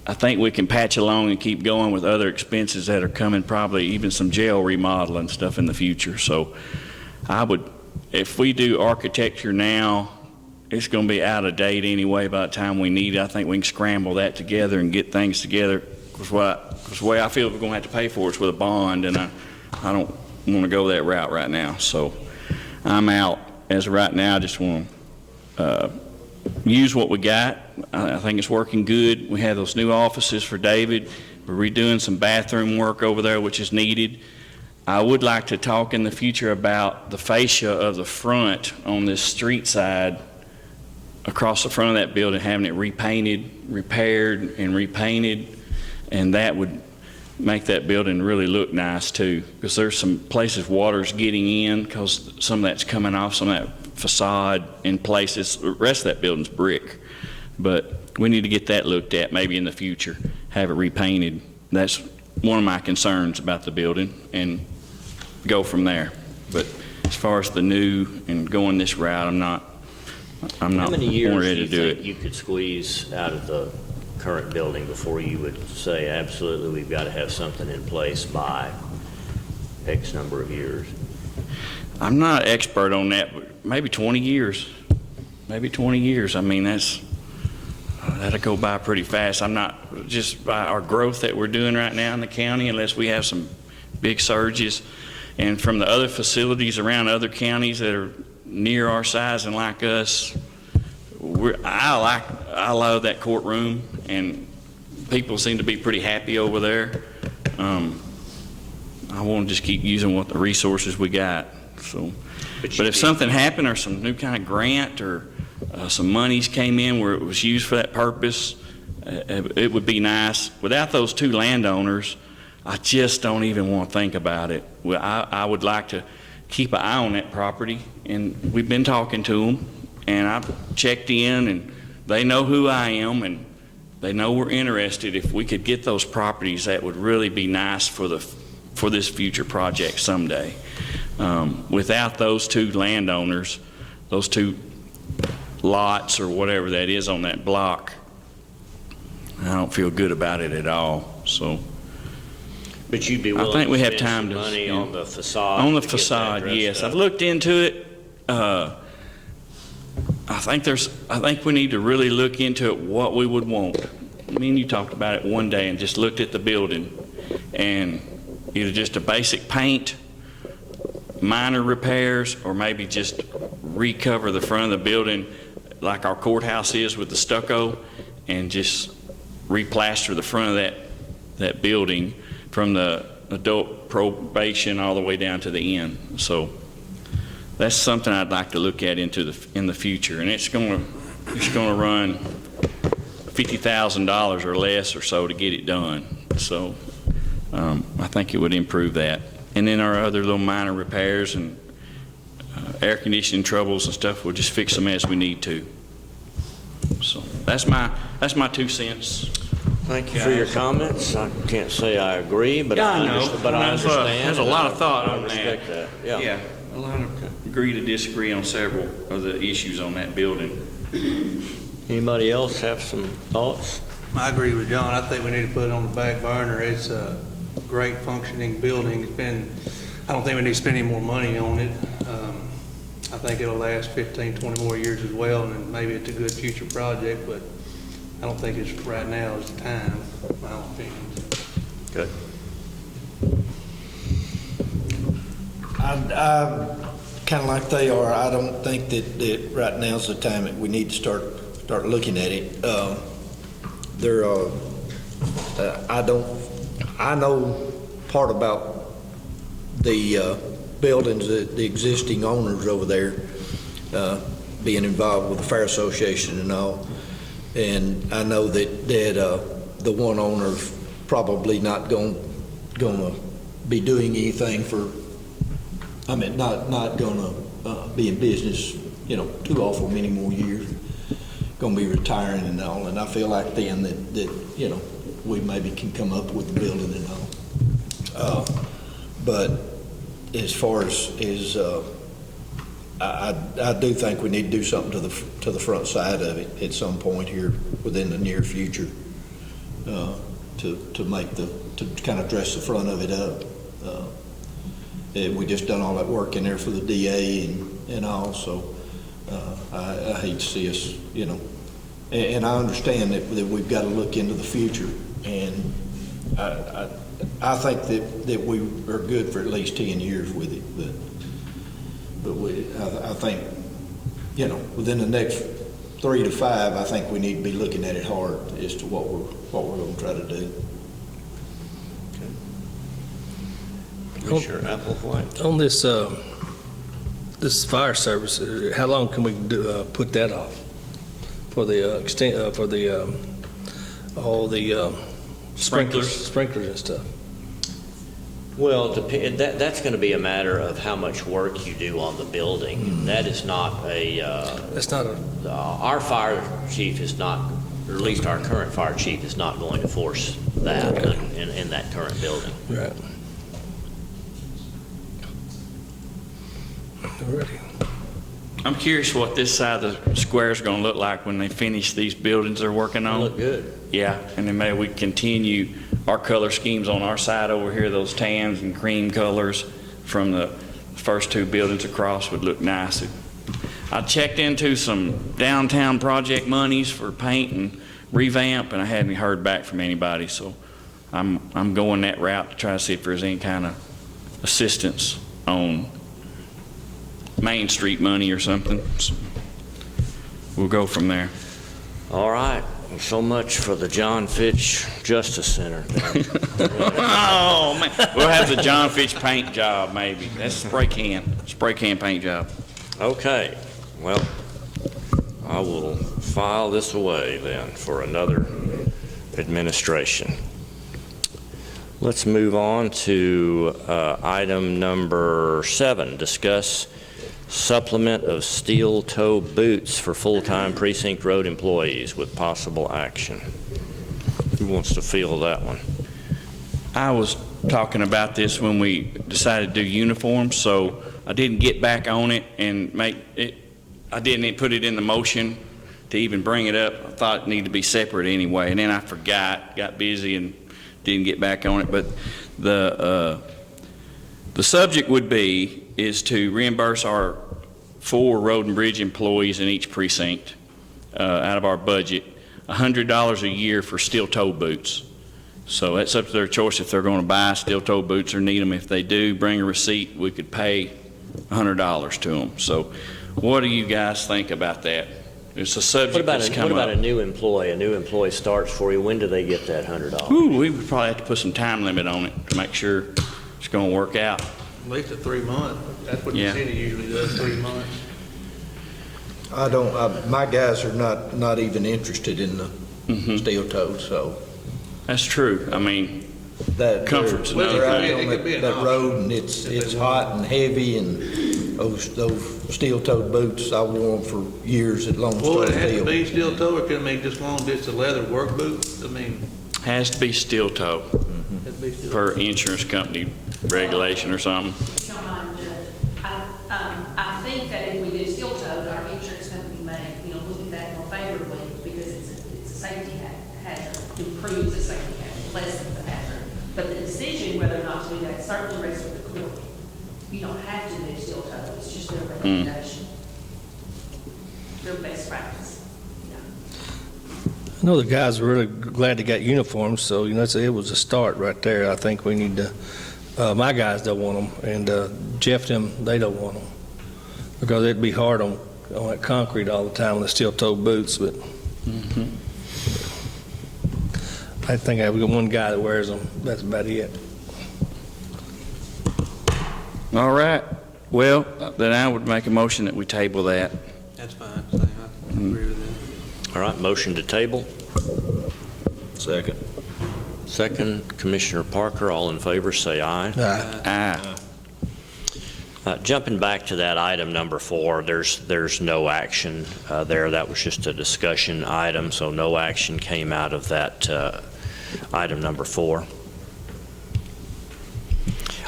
I think we can patch along and keep going with other expenses that are coming, probably even some jail remodeling stuff in the future. So I would, if we do architecture now, it's going to be out of date anyway by the time we need it. I think we can scramble that together and get things together. Because the way I feel we're going to have to pay for it is with a bond, and I don't want to go that route right now. So I'm out as of right now. I just want to use what we got. I think it's working good. We have those new offices for David. We're redoing some bathroom work over there, which is needed. I would like to talk in the future about the fascia of the front on this street side across the front of that building, having it repainted, repaired, and repainted. And that would make that building really look nice too, because there's some places water's getting in because some of that's coming off some of that facade in places. The rest of that building's brick, but we need to get that looked at maybe in the future, have it repainted. That's one of my concerns about the building, and go from there. But as far as the new and going this route, I'm not How many years ready do you to do think it. you could squeeze out of the current building before you would say, absolutely, we've got to have something in place by X number of years? I'm not an expert on that, but maybe 20 years. Maybe 20 years. I mean, that'll go by pretty fast. I'm not, just by our growth that we're doing right now in the county, unless we have some big surges. And from the other facilities around other counties that are near our size and like us, I love that courtroom, and people seem to be pretty happy over there. I want to just keep using what the resources we got. So, but if something happened, or some new kind of grant, or some monies came in where it was used for that purpose, it would be nice. Without those two landowners, I just don't even want to think about it. Well, I would like to keep an eye on that property, and we've been talking to them, and I've checked in, and they know who I am, and they know we're interested. If we could get those properties, that would really be nice for this future project someday. Without those two landowners, those two lots or whatever that is on that block, I don't feel good about it at all. So, But you'd be willing I think we to have spend time some to money spend on the facade? on the to get that facade. dressed Yes, up? I've looked into it. I think we need to really look into it, what we would want. Me and you talked about it one day and just looked at the building, and either just a basic paint, minor repairs, or maybe just recover the front of the building like our courthouse is with the stucco, and just replaster the front of that building from the adult probation all the way down to the end. So that's something I'd like to look at in the future, and it's going to run $50,000 or less or so to get it done. So I think it would improve that. And then our other little minor repairs and air conditioning troubles and stuff, we'll just fix them as we need to. So that's my 2 cents. Thank you for your comments. I can't say I agree, but I understand. There's a lot of thought I on respect that. Yeah. A lot of agree to disagree on several of the issues on that building. Anybody else have some thoughts? I agree with John. I think we need to put it on the back burner. It's a great functioning building. I don't think we need to spend any more money on it. I think it'll last 15, 20 more years as well, and then maybe it's a good future project, but I don't think it's right now is the time, in my opinion. Good. I'm kind of like they are. I don't think that right now's the time that we need to start looking at it. I know part about the buildings, the existing owners over there being involved with the Fair Association and all. And I know that the one owner's probably not going to be doing anything not going to be in business, too awful many more years. Going to be retiring and all. And I feel like then that we maybe can come up with the building and all. But as far as I do think we need to do something to the front side of it at some point here within the near future to kind of dress the front of it up. We just done all that work in there for the DA and all, so I hate to see us, and I understand that we've got to look into the future, and I think that we are good for at least 10 years with it, but I think, within the next 3 to 5, I think we need to be looking at it hard as to what we're going to try to do. Commissioner Applewhite. On this fire service, how long can we put that off for the all the sprinklers and stuff? Well, that's going to be a matter of how much work you do on the building. That is not That's not a. Our fire chief is not, or at least our current fire chief is not going to force that in that current building. Right. Alrighty. I'm curious what this side of the square is going to look like when they finish these buildings they're working on. Look good. Yeah, and then maybe we continue our color schemes on our side over here, those tans and cream colors from the first two buildings across would look nice. I checked into some downtown project monies for paint and revamp, and I hadn't heard back from anybody, so I'm going that route to try to see if there's any kind of assistance on Main Street money or something. So we'll go from there. All right. Well, so much for the John Fitch Justice Center. Oh, man. We'll have the John Fitch paint job, maybe. That's spray can paint job. Okay. Well, I will file this away then for another administration. Let's move on to item number 7, discuss supplement of steel toe boots for full-time precinct road employees with possible action. Who wants to field that one? I was talking about this when we decided to do uniforms, so I didn't get back on it and make it. I didn't put it in the motion to even bring it up. I thought it needed to be separate anyway, and then I forgot, got busy, and didn't get back on it. But the subject would be is to reimburse our 4 road and bridge employees in each precinct out of our budget $100 a year for steel toe boots. So that's up to their choice if they're going to buy steel toe boots or need them. If they do, bring a receipt. We could pay $100 to them. So what do you guys think about that? It's a subject that's come up. What about a new employee? A new employee starts for you. When do they get that $100? Ooh, we would probably have to put some time limit on it to make sure it's going to work out. At least a 3 month. That's what the Yeah. city usually does, 3 months. I don't, my guys are not even interested in the steel toes, so That's true. I mean, that. Comfort's they're another out thing. on It could be an that option. road, and it's hot and heavy, and those steel-toed boots, I wore them for years at Lone Well, Star it has to Steel. be steel toe, it couldn't be just long distance leather work boot. I mean, has to be steel toe it has to be steel. per insurance company regulation or something. If you don't mind, I think that if we do steel toe, our insurance company may, look at that more favorably because it's a safety hazard, improves the safety hazard, lessens the hazard. But the decision whether or not to do that certainly rests with the court. You don't have to do steel toe, it's just their recommendation. Their best practice. I know the guys were really glad they got uniforms, so, it was a start right there. I think we need to, my guys don't want them, and Jeff, they don't want them, because it'd be hard on that concrete all the time with the steel-toe boots, but I think I've got one guy that wears them. That's about it. All right. Well, then I would make a motion that we table that. That's fine. I agree with that. All right, motion to table. Second. Second, Commissioner Parker, all in favor, say aye. Aye. Jumping back to that item number 4, there's no action there. That was just a discussion item, so no action came out of that item number 4.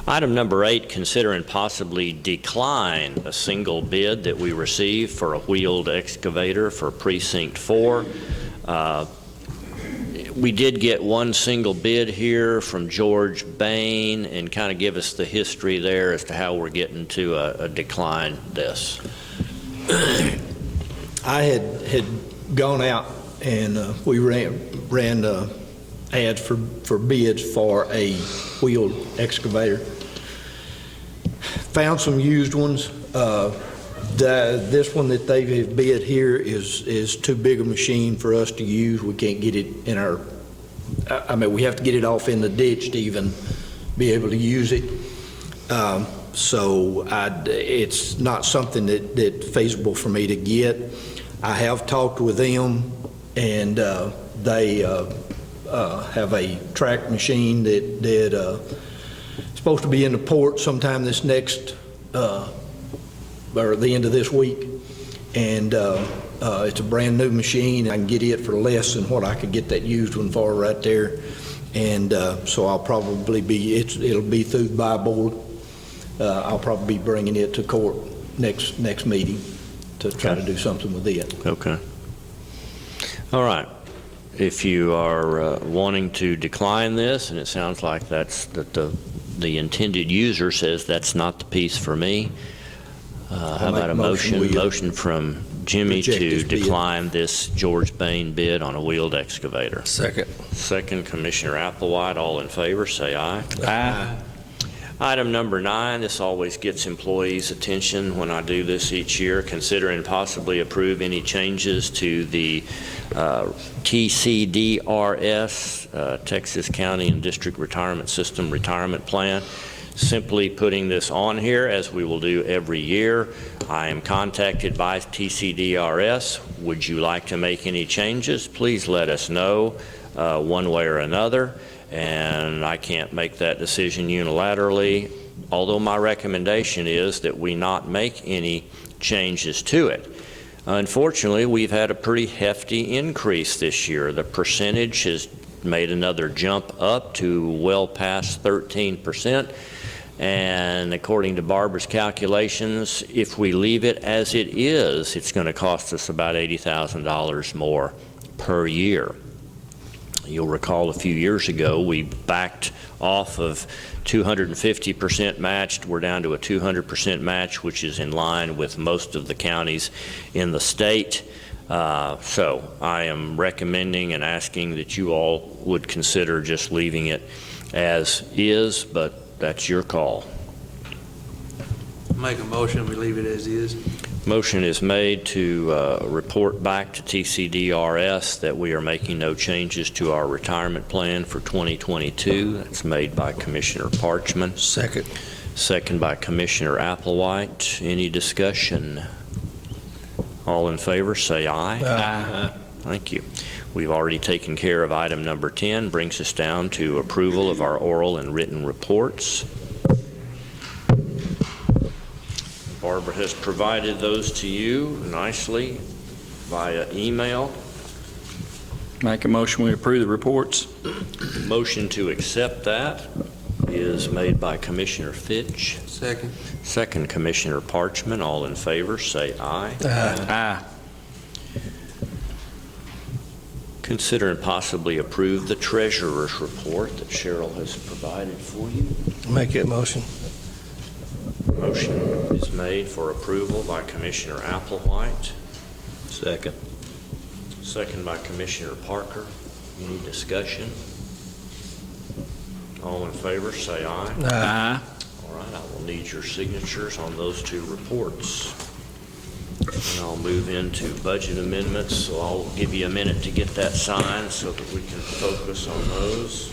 Item number 8, consider and possibly decline a single bid that we received for a wheeled excavator for Precinct 4. We did get one single bid here from George Bain, and kind of give us the history there as to how we're getting to a decline this. I had gone out and we ran ads for bids for a wheeled excavator. Found some used ones. This one that they have bid here is too big a machine for us to use. We can't get it in our, we have to get it off in the ditch to even be able to use it. So it's not something that's feasible for me to get. I have talked with them, and they have a track machine that supposed to be in the port sometime this next or the end of this week, and it's a brand new machine. I can get it for less than what I could get that used one for right there, and so I'll probably it'll be through the buy board. I'll probably be bringing it to court next meeting. to try to do something with it. Okay. All right. If you are wanting to decline this, and it sounds like that's that the intended user says that's not the piece for me, how about a motion from Jimmy to decline this George Bain bid on a wheeled excavator? Second, Commissioner Applewhite. All in favor, say aye. Aye. Item number 9, this always gets employees' attention when I do this each year. Consider and possibly approve any changes to the TCDRS, Texas County and District Retirement System Retirement Plan. Simply putting this on here, as we will do every year. I am contacted by TCDRS. Would you like to make any changes? Please let us know one way or another. And I can't make that decision unilaterally, although my recommendation is that we not make any changes to it. Unfortunately, we've had a pretty hefty increase this year. The percentage has made another jump up to well past 13%. And according to Barbara's calculations, if we leave it as it is, it's going to cost us about $80,000 more per year. You'll recall a few years ago, we backed off of 250% matched. We're down to a 200% match, which is in line with most of the counties in the state. So I am recommending and asking that you all would consider just leaving it as is, but that's your call. Make a motion, we leave it as is. Motion is made to report back to TCDRS that we are making no changes to our retirement plan for 2022. That's made by Commissioner Parchman. Second by Commissioner Applewhite. Any discussion? All in favor, say aye. Aye. Thank you. We've already taken care of item number 10. Brings us down to approval of our oral and written reports. Barbara has provided those to you nicely via email. Make a motion, we approve the reports. Motion to accept that is made by Commissioner Fitch. Second, Commissioner Parchman. All in favor, say aye. Aye. Consider and possibly approve the treasurer's report that Cheryl has provided for you. Make that motion. Motion is made for approval by Commissioner Applewhite. Second by Commissioner Parker. Any discussion? All in favor, say aye. Aye. All right, I will need your signatures on those two reports. And I'll move into budget amendments, so I'll give you a minute to get that signed so that we can focus on those.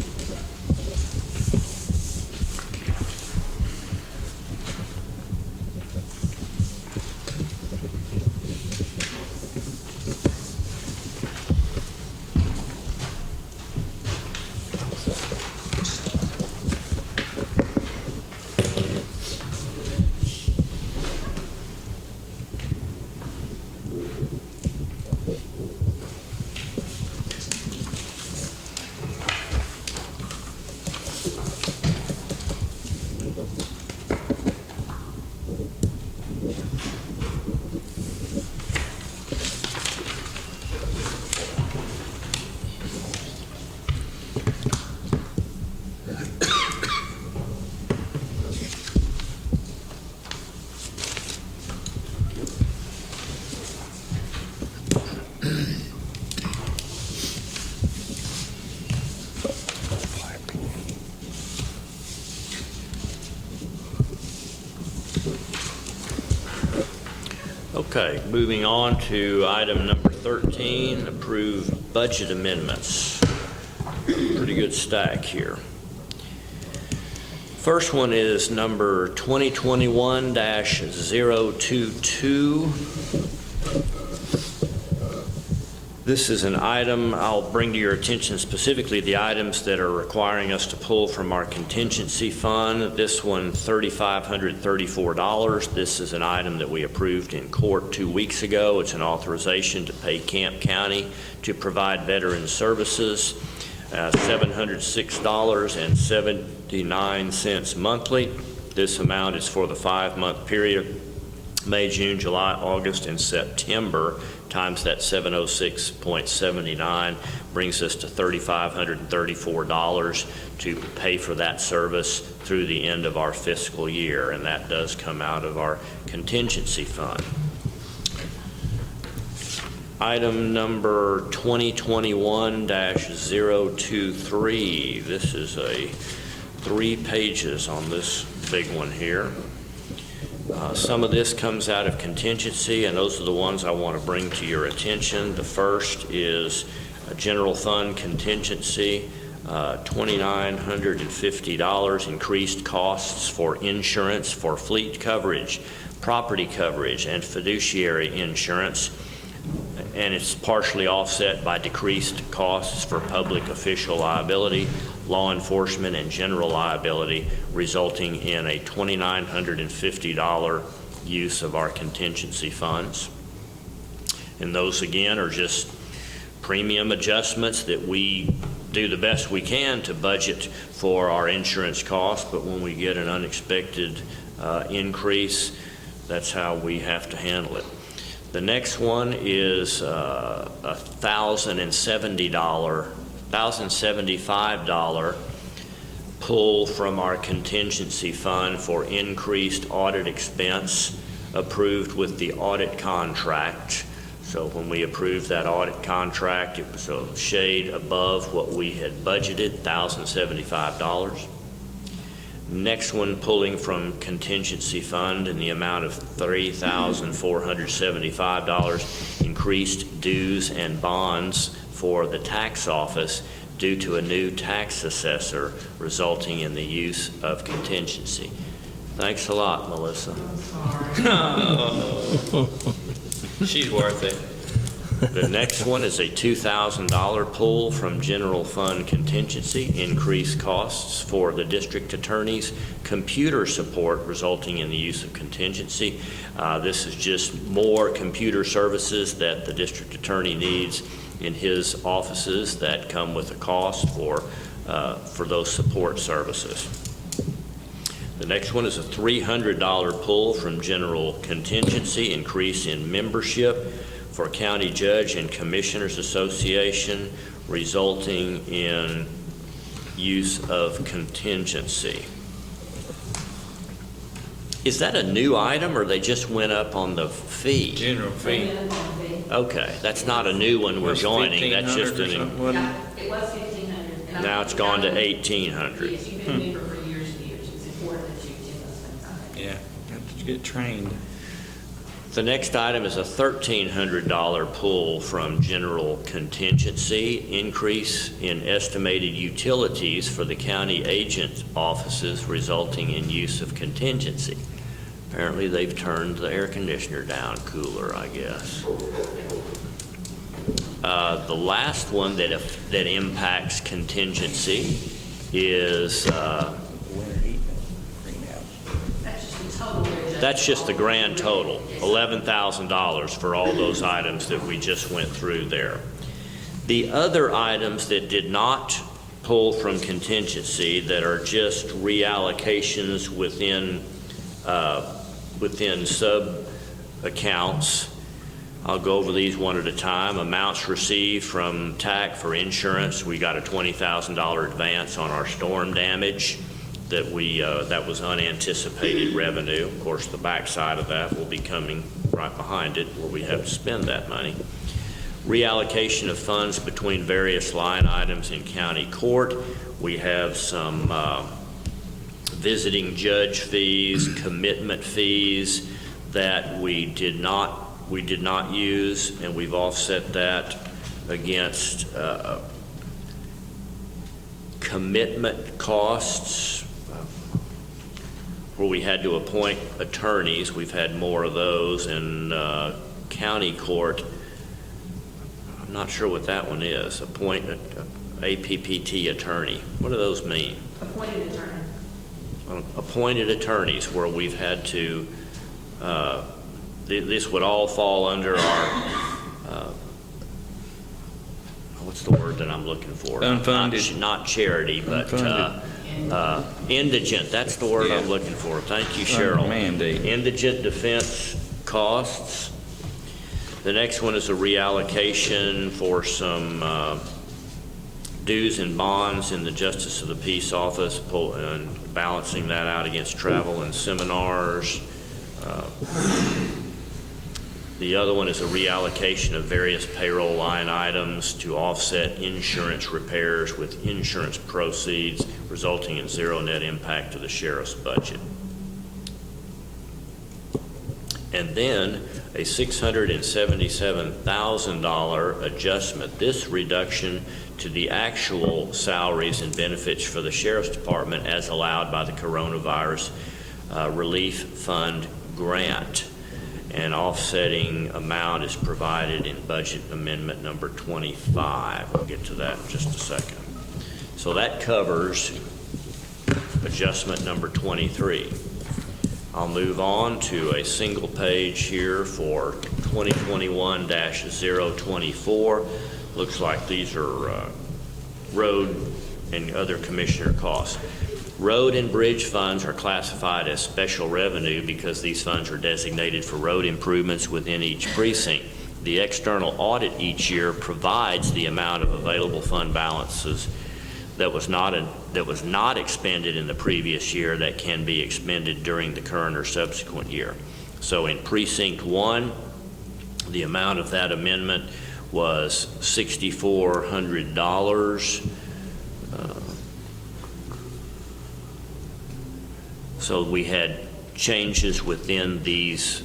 Okay, moving on to item number 13, approve budget amendments. Pretty good stack here. First one is number 2021-022. This is an item I'll bring to your attention, specifically the items that are requiring us to pull from our contingency fund. This one, $3,534. This is an item that we approved in court 2 weeks ago. It's an authorization to pay Camp County to provide veteran services, $706.79 monthly. This amount is for the 5-month period May, June, July, August, and September, times that 706.79, brings us to $3,534 to pay for that service through the end of our fiscal year, and that does come out of our contingency fund. Item number 2021-023. This is 3 pages on this big one here. Some of this comes out of contingency, and those are the ones I want to bring to your attention. The first is a general fund contingency, $2,950, increased costs for insurance for fleet coverage, property coverage, and fiduciary insurance, and it's partially offset by decreased costs for public official liability, law enforcement, and general liability, resulting in a $2,950 use of our contingency funds. And those, again, are just premium adjustments that we do the best we can to budget for our insurance costs, but when we get an unexpected increase, that's how we have to handle it. The next one is a $1,075 pull from our contingency fund for increased audit expense approved with the audit contract. So when we approved that audit contract, it was a shade above what we had budgeted, $1,075. Next one, pulling from contingency fund in the amount of $3,475, increased dues and bonds for the tax office due to a new tax assessor, resulting in the use of contingency. Thanks a lot, Melissa. She's worth it. The next one is a $2,000 pull from general fund contingency, increased costs for the district attorney's computer support, resulting in the use of contingency. This is just more computer services that the district attorney needs in his offices that come with a cost for those support services. The next one is a $300 pull from general contingency, increase in membership for County Judge and Commissioners Association, resulting in use of contingency. Is that a new item, or they just went up on the fee? General fee. Okay, that's not a new one we're joining. That's just Yeah, it was $1,500. now it's gone to $1,800. Yes, you've been a member for years and years. It's important that you attend those things, I think. Yeah, have to get trained. The next item is a $1,300 pull from general contingency, increase in estimated utilities for the county agent offices, resulting in use of contingency. Apparently they've turned the air conditioner down cooler, I guess. The last one that impacts contingency is that's just the grand total, $11,000 for all those items that we just went through there. The other items that did not pull from contingency, that are just reallocations within sub-accounts, I'll go over these one at a time. Amounts received from TAC for insurance, we got a $20,000 advance on our storm damage that that was unanticipated revenue. Of course, the backside of that will be coming right behind it, where we have to spend that money. Reallocation of funds between various line items in county court. We have some visiting judge fees, commitment fees that we did not use, and we've offset that against commitment costs where we had to appoint attorneys. We've had more of those in county court. I'm not sure what that one is. Appoint an APPT attorney. What do those mean? Appointed attorney. Appointed attorneys, where we've had to, this would all fall under our, what's the word that I'm looking for? Unfunded. Not charity, but indigent. That's the word I'm looking for. Thank you, Cheryl. Mandate. Indigent defense costs. The next one is a reallocation for some dues and bonds in the Justice of the Peace Office, and balancing that out against travel and seminars. The other one is a reallocation of various payroll line items to offset insurance repairs with insurance proceeds, resulting in zero net impact to the sheriff's budget. And then a $677,000 adjustment. This reduction to the actual salaries and benefits for the Sheriff's Department as allowed by the Coronavirus Relief Fund grant. An offsetting amount is provided in Budget Amendment number 25. We'll get to that in just a second. So that covers adjustment number 23. I'll move on to a single page here for 2021-024. Looks like these are road and other commissioner costs. Road and bridge funds are classified as special revenue because these funds are designated for road improvements within each precinct. The external audit each year provides the amount of available fund balances that was not expended in the previous year that can be expended during the current or subsequent year. So in Precinct 1, the amount of that amendment was $6,400. So we had changes within these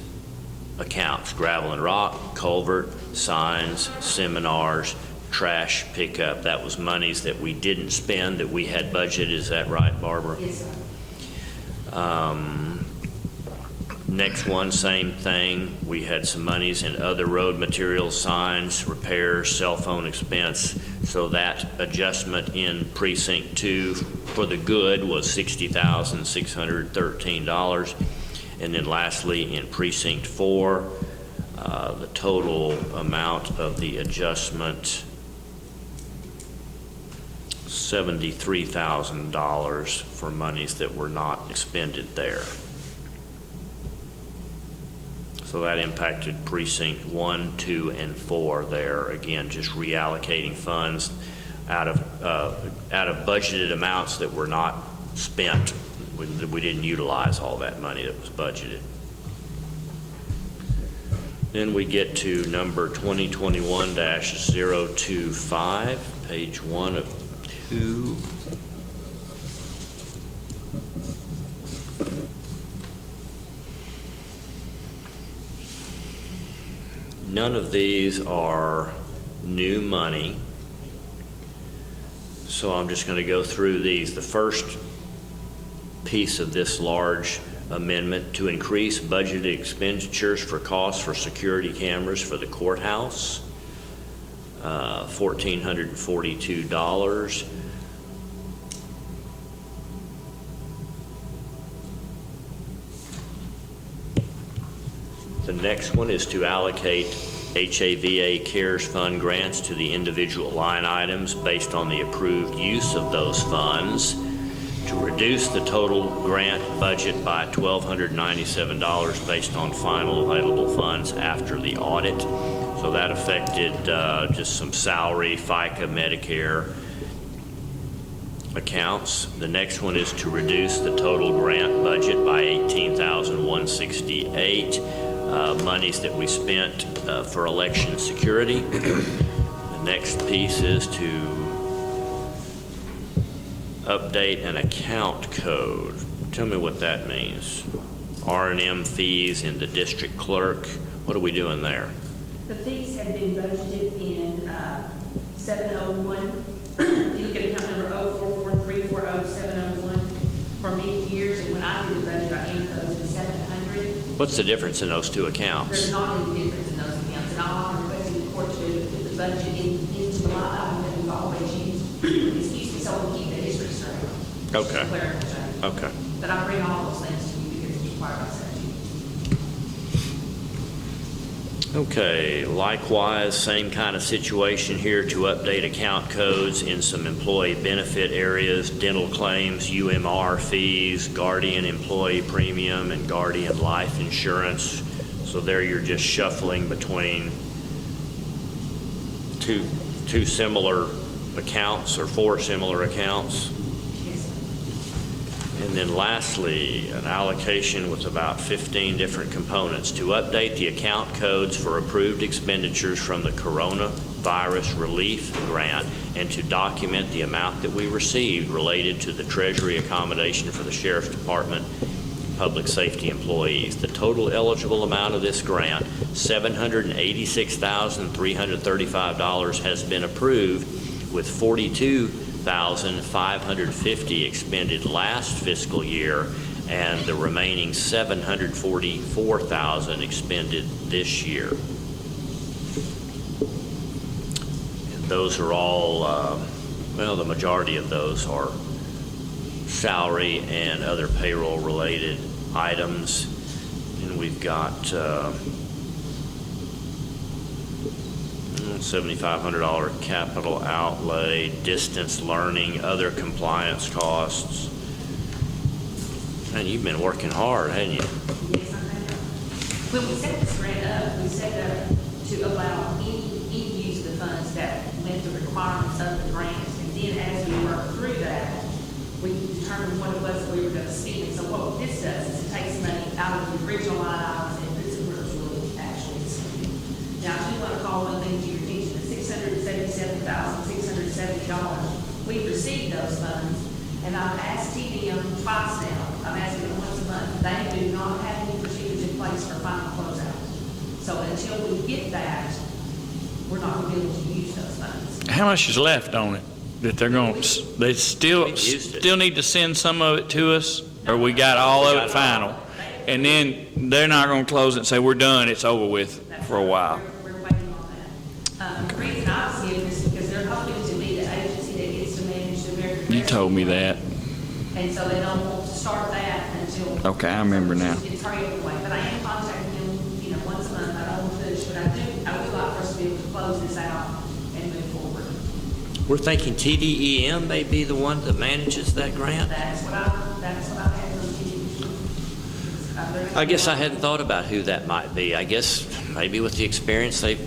accounts: gravel and rock, culvert, signs, seminars, trash pickup. That was monies that we didn't spend that we had budgeted. Is that right, Barbara? Yes, sir. Next one, same thing. We had some monies in other road materials, signs, repairs, cell phone expense. So that adjustment in Precinct 2 for the good was $60,613. And then lastly, in Precinct 4, the total amount of the adjustment, $73,000 for monies that were not expended there. So that impacted Precinct 1, 2, and 4 there. Again, just reallocating funds out of budgeted amounts that were not spent. We didn't utilize all that money that was budgeted. Then we get to number 2021-025, page 1 of 2. None of these are new money, so I'm just going to go through these. The first piece of this large amendment to increase budgeted expenditures for costs for security cameras for the courthouse, $1,442. The next one is to allocate HAVA CARES Fund grants to the individual line items based on the approved use of those funds to reduce the total grant budget by $1,297 based on final available funds after the audit. So that affected just some salary, FICA, Medicare accounts. The next one is to reduce the total grant budget by $18,168. Monies that we spent for election security. The next piece is to update an account code. Tell me what that means. R&M fees in the district clerk. What are we doing there? The fees have been budgeted in 701. You look at account number 044340701 for many years, and when I did the budget, I entered those in 700. What's the difference in those two accounts? There's not any difference in those accounts, and all I'm requesting the court to do is put the budget into the line item that we've always used. Excuse me, so we'll keep the history straight. Okay. Okay. But I bring all those things to you because it's required by statute. Okay, likewise, same kind of situation here to update account codes in some employee benefit areas, dental claims, UMR fees, guardian employee premium, and guardian life insurance. So there you're just shuffling between two similar accounts or four similar accounts. And then lastly, an allocation with about 15 different components to update the account codes for approved expenditures from the Coronavirus Relief Grant and to document the amount that we received related to the Treasury accommodation for the Sheriff's Department public safety employees. The total eligible amount of this grant, $786,335, has been approved, with $42,550 expended last fiscal year and the remaining $744,000 expended this year. And those are all, well, the majority of those are salary and other payroll related items. And we've got $7,500 capital outlay, distance learning, other compliance costs. And you've been working hard, haven't you? Yes, I have. When we set this grant up, we set it up to allow any use of the funds that met the requirements of the grant. And then as we work through that, we determined what it was that we were going to spend. So what this does is it takes money out of the original line items and puts it where it's really actually spent. Now, I do want to call one thing to your attention, the $677,670. We've received those funds, and I've asked TDM twice now. I'm asking them once a month. They do not have any procedures in place for final closeout. So until we get that, we're not going to be able to use those funds. How much is left on it that they're going, they still need to send some of it to us, or we got all of it final? And then they're not going to close it and say, we're done, it's over with for a while. We're waiting on that. The reason I was giving this is because they're hoping to be the agency that gets to manage the American. You told me that. And so they don't want to start that until. Okay, I remember now. It's hurry up away, but I am contacting them, once a month. I don't want to push, but I would like for us to be able to close this out and move forward. We're thinking TDEM may be the one that manages that grant. That's what I had from I guess I hadn't thought about who that might be. I guess maybe with the experience they've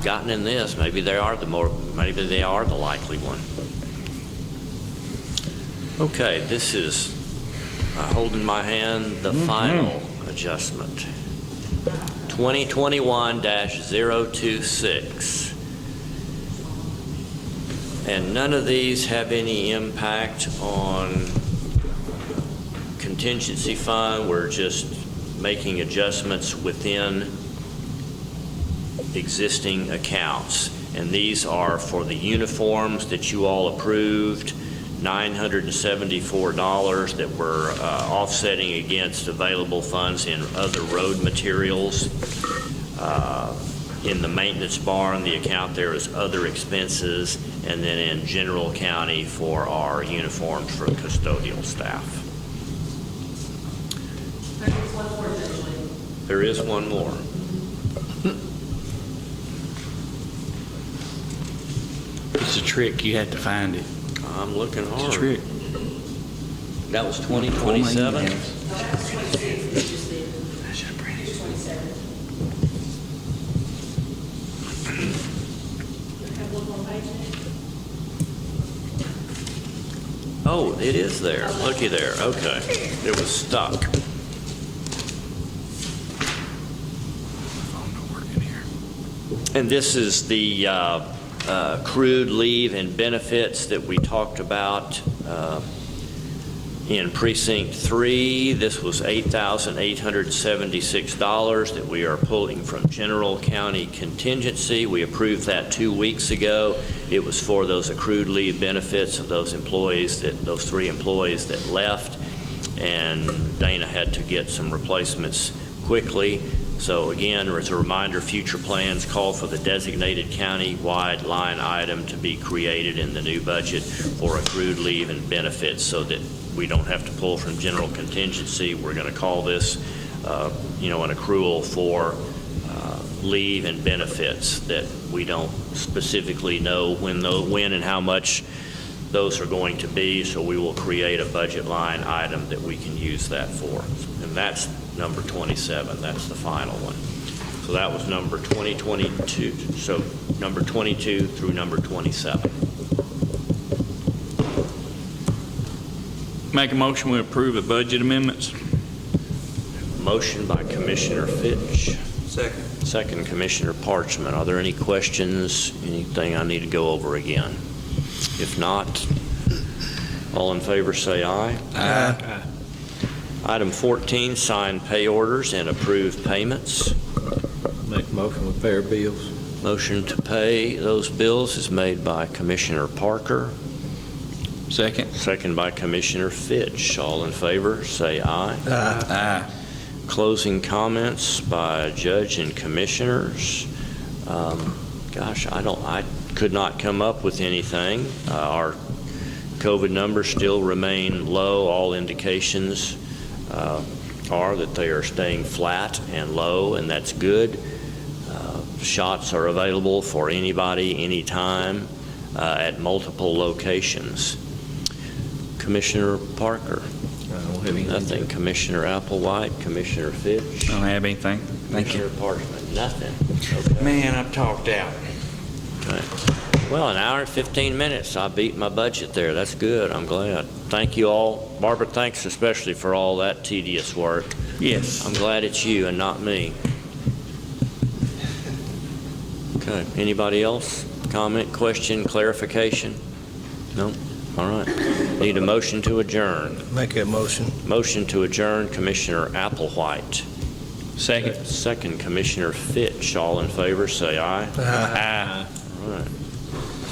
gotten in this, maybe they are the likely one. Okay, this is holding my hand, the final adjustment. 2021-026. And none of these have any impact on contingency fund. We're just making adjustments within existing accounts. And these are for the uniforms that you all approved, $974 that we're offsetting against available funds in other road materials. In the maintenance barn, the account there is other expenses, and then in general county for our uniforms for custodial staff. There is one more. It's a trick, you have to find it. I'm looking hard. It's a trick. That was 2027? Oh, it is there. Looky there. Okay. It was stuck. And this is the accrued leave and benefits that we talked about in Precinct 3. This was $8,876 that we are pulling from general county contingency. We approved that 2 weeks ago. It was for those accrued leave benefits of those employees, those 3 employees that left, and Dana had to get some replacements quickly. So again, as a reminder, future plans call for the designated county-wide line item to be created in the new budget for accrued leave and benefits, so that we don't have to pull from general contingency. We're going to call this, an accrual for leave and benefits that we don't specifically know when and how much those are going to be. So we will create a budget line item that we can use that for, and that's number 27. That's the final one. So that was number 2022. So number 22 through number 27. Make a motion, we approve the budget amendments. Motion by Commissioner Fitch. Second. Second, Commissioner Parchman. Are there any questions, anything I need to go over again? If not, all in favor say aye. Aye. Item 14, sign pay orders and approve payments. Make a motion with pair of bills. Motion to pay those bills is made by Commissioner Parker. Second. Second by Commissioner Fitch. All in favor say aye. Aye. Closing comments by judge and commissioners. Gosh, I could not come up with anything. Our COVID numbers still remain low. All indications are that they are staying flat and low, and that's good. Shots are available for anybody, anytime, at multiple locations. Commissioner Parker. I don't have anything. Nothing. Commissioner Applewhite, Commissioner Fitch. I don't have anything. Thank you. Commissioner Parchman, nothing. Okay. Man, I've talked out. Okay. Well, an hour and 15 minutes. I beat my budget there. That's good. I'm glad. Thank you all. Barbara, thanks especially for all that tedious work. Yes. I'm glad it's you and not me. Okay. Anybody else? Comment, question, clarification? No? All right. Need a motion to adjourn. Make that motion. Motion to adjourn, Commissioner Applewhite. Second. Second, Commissioner Fitch. All in favor, say aye. Aye. All right.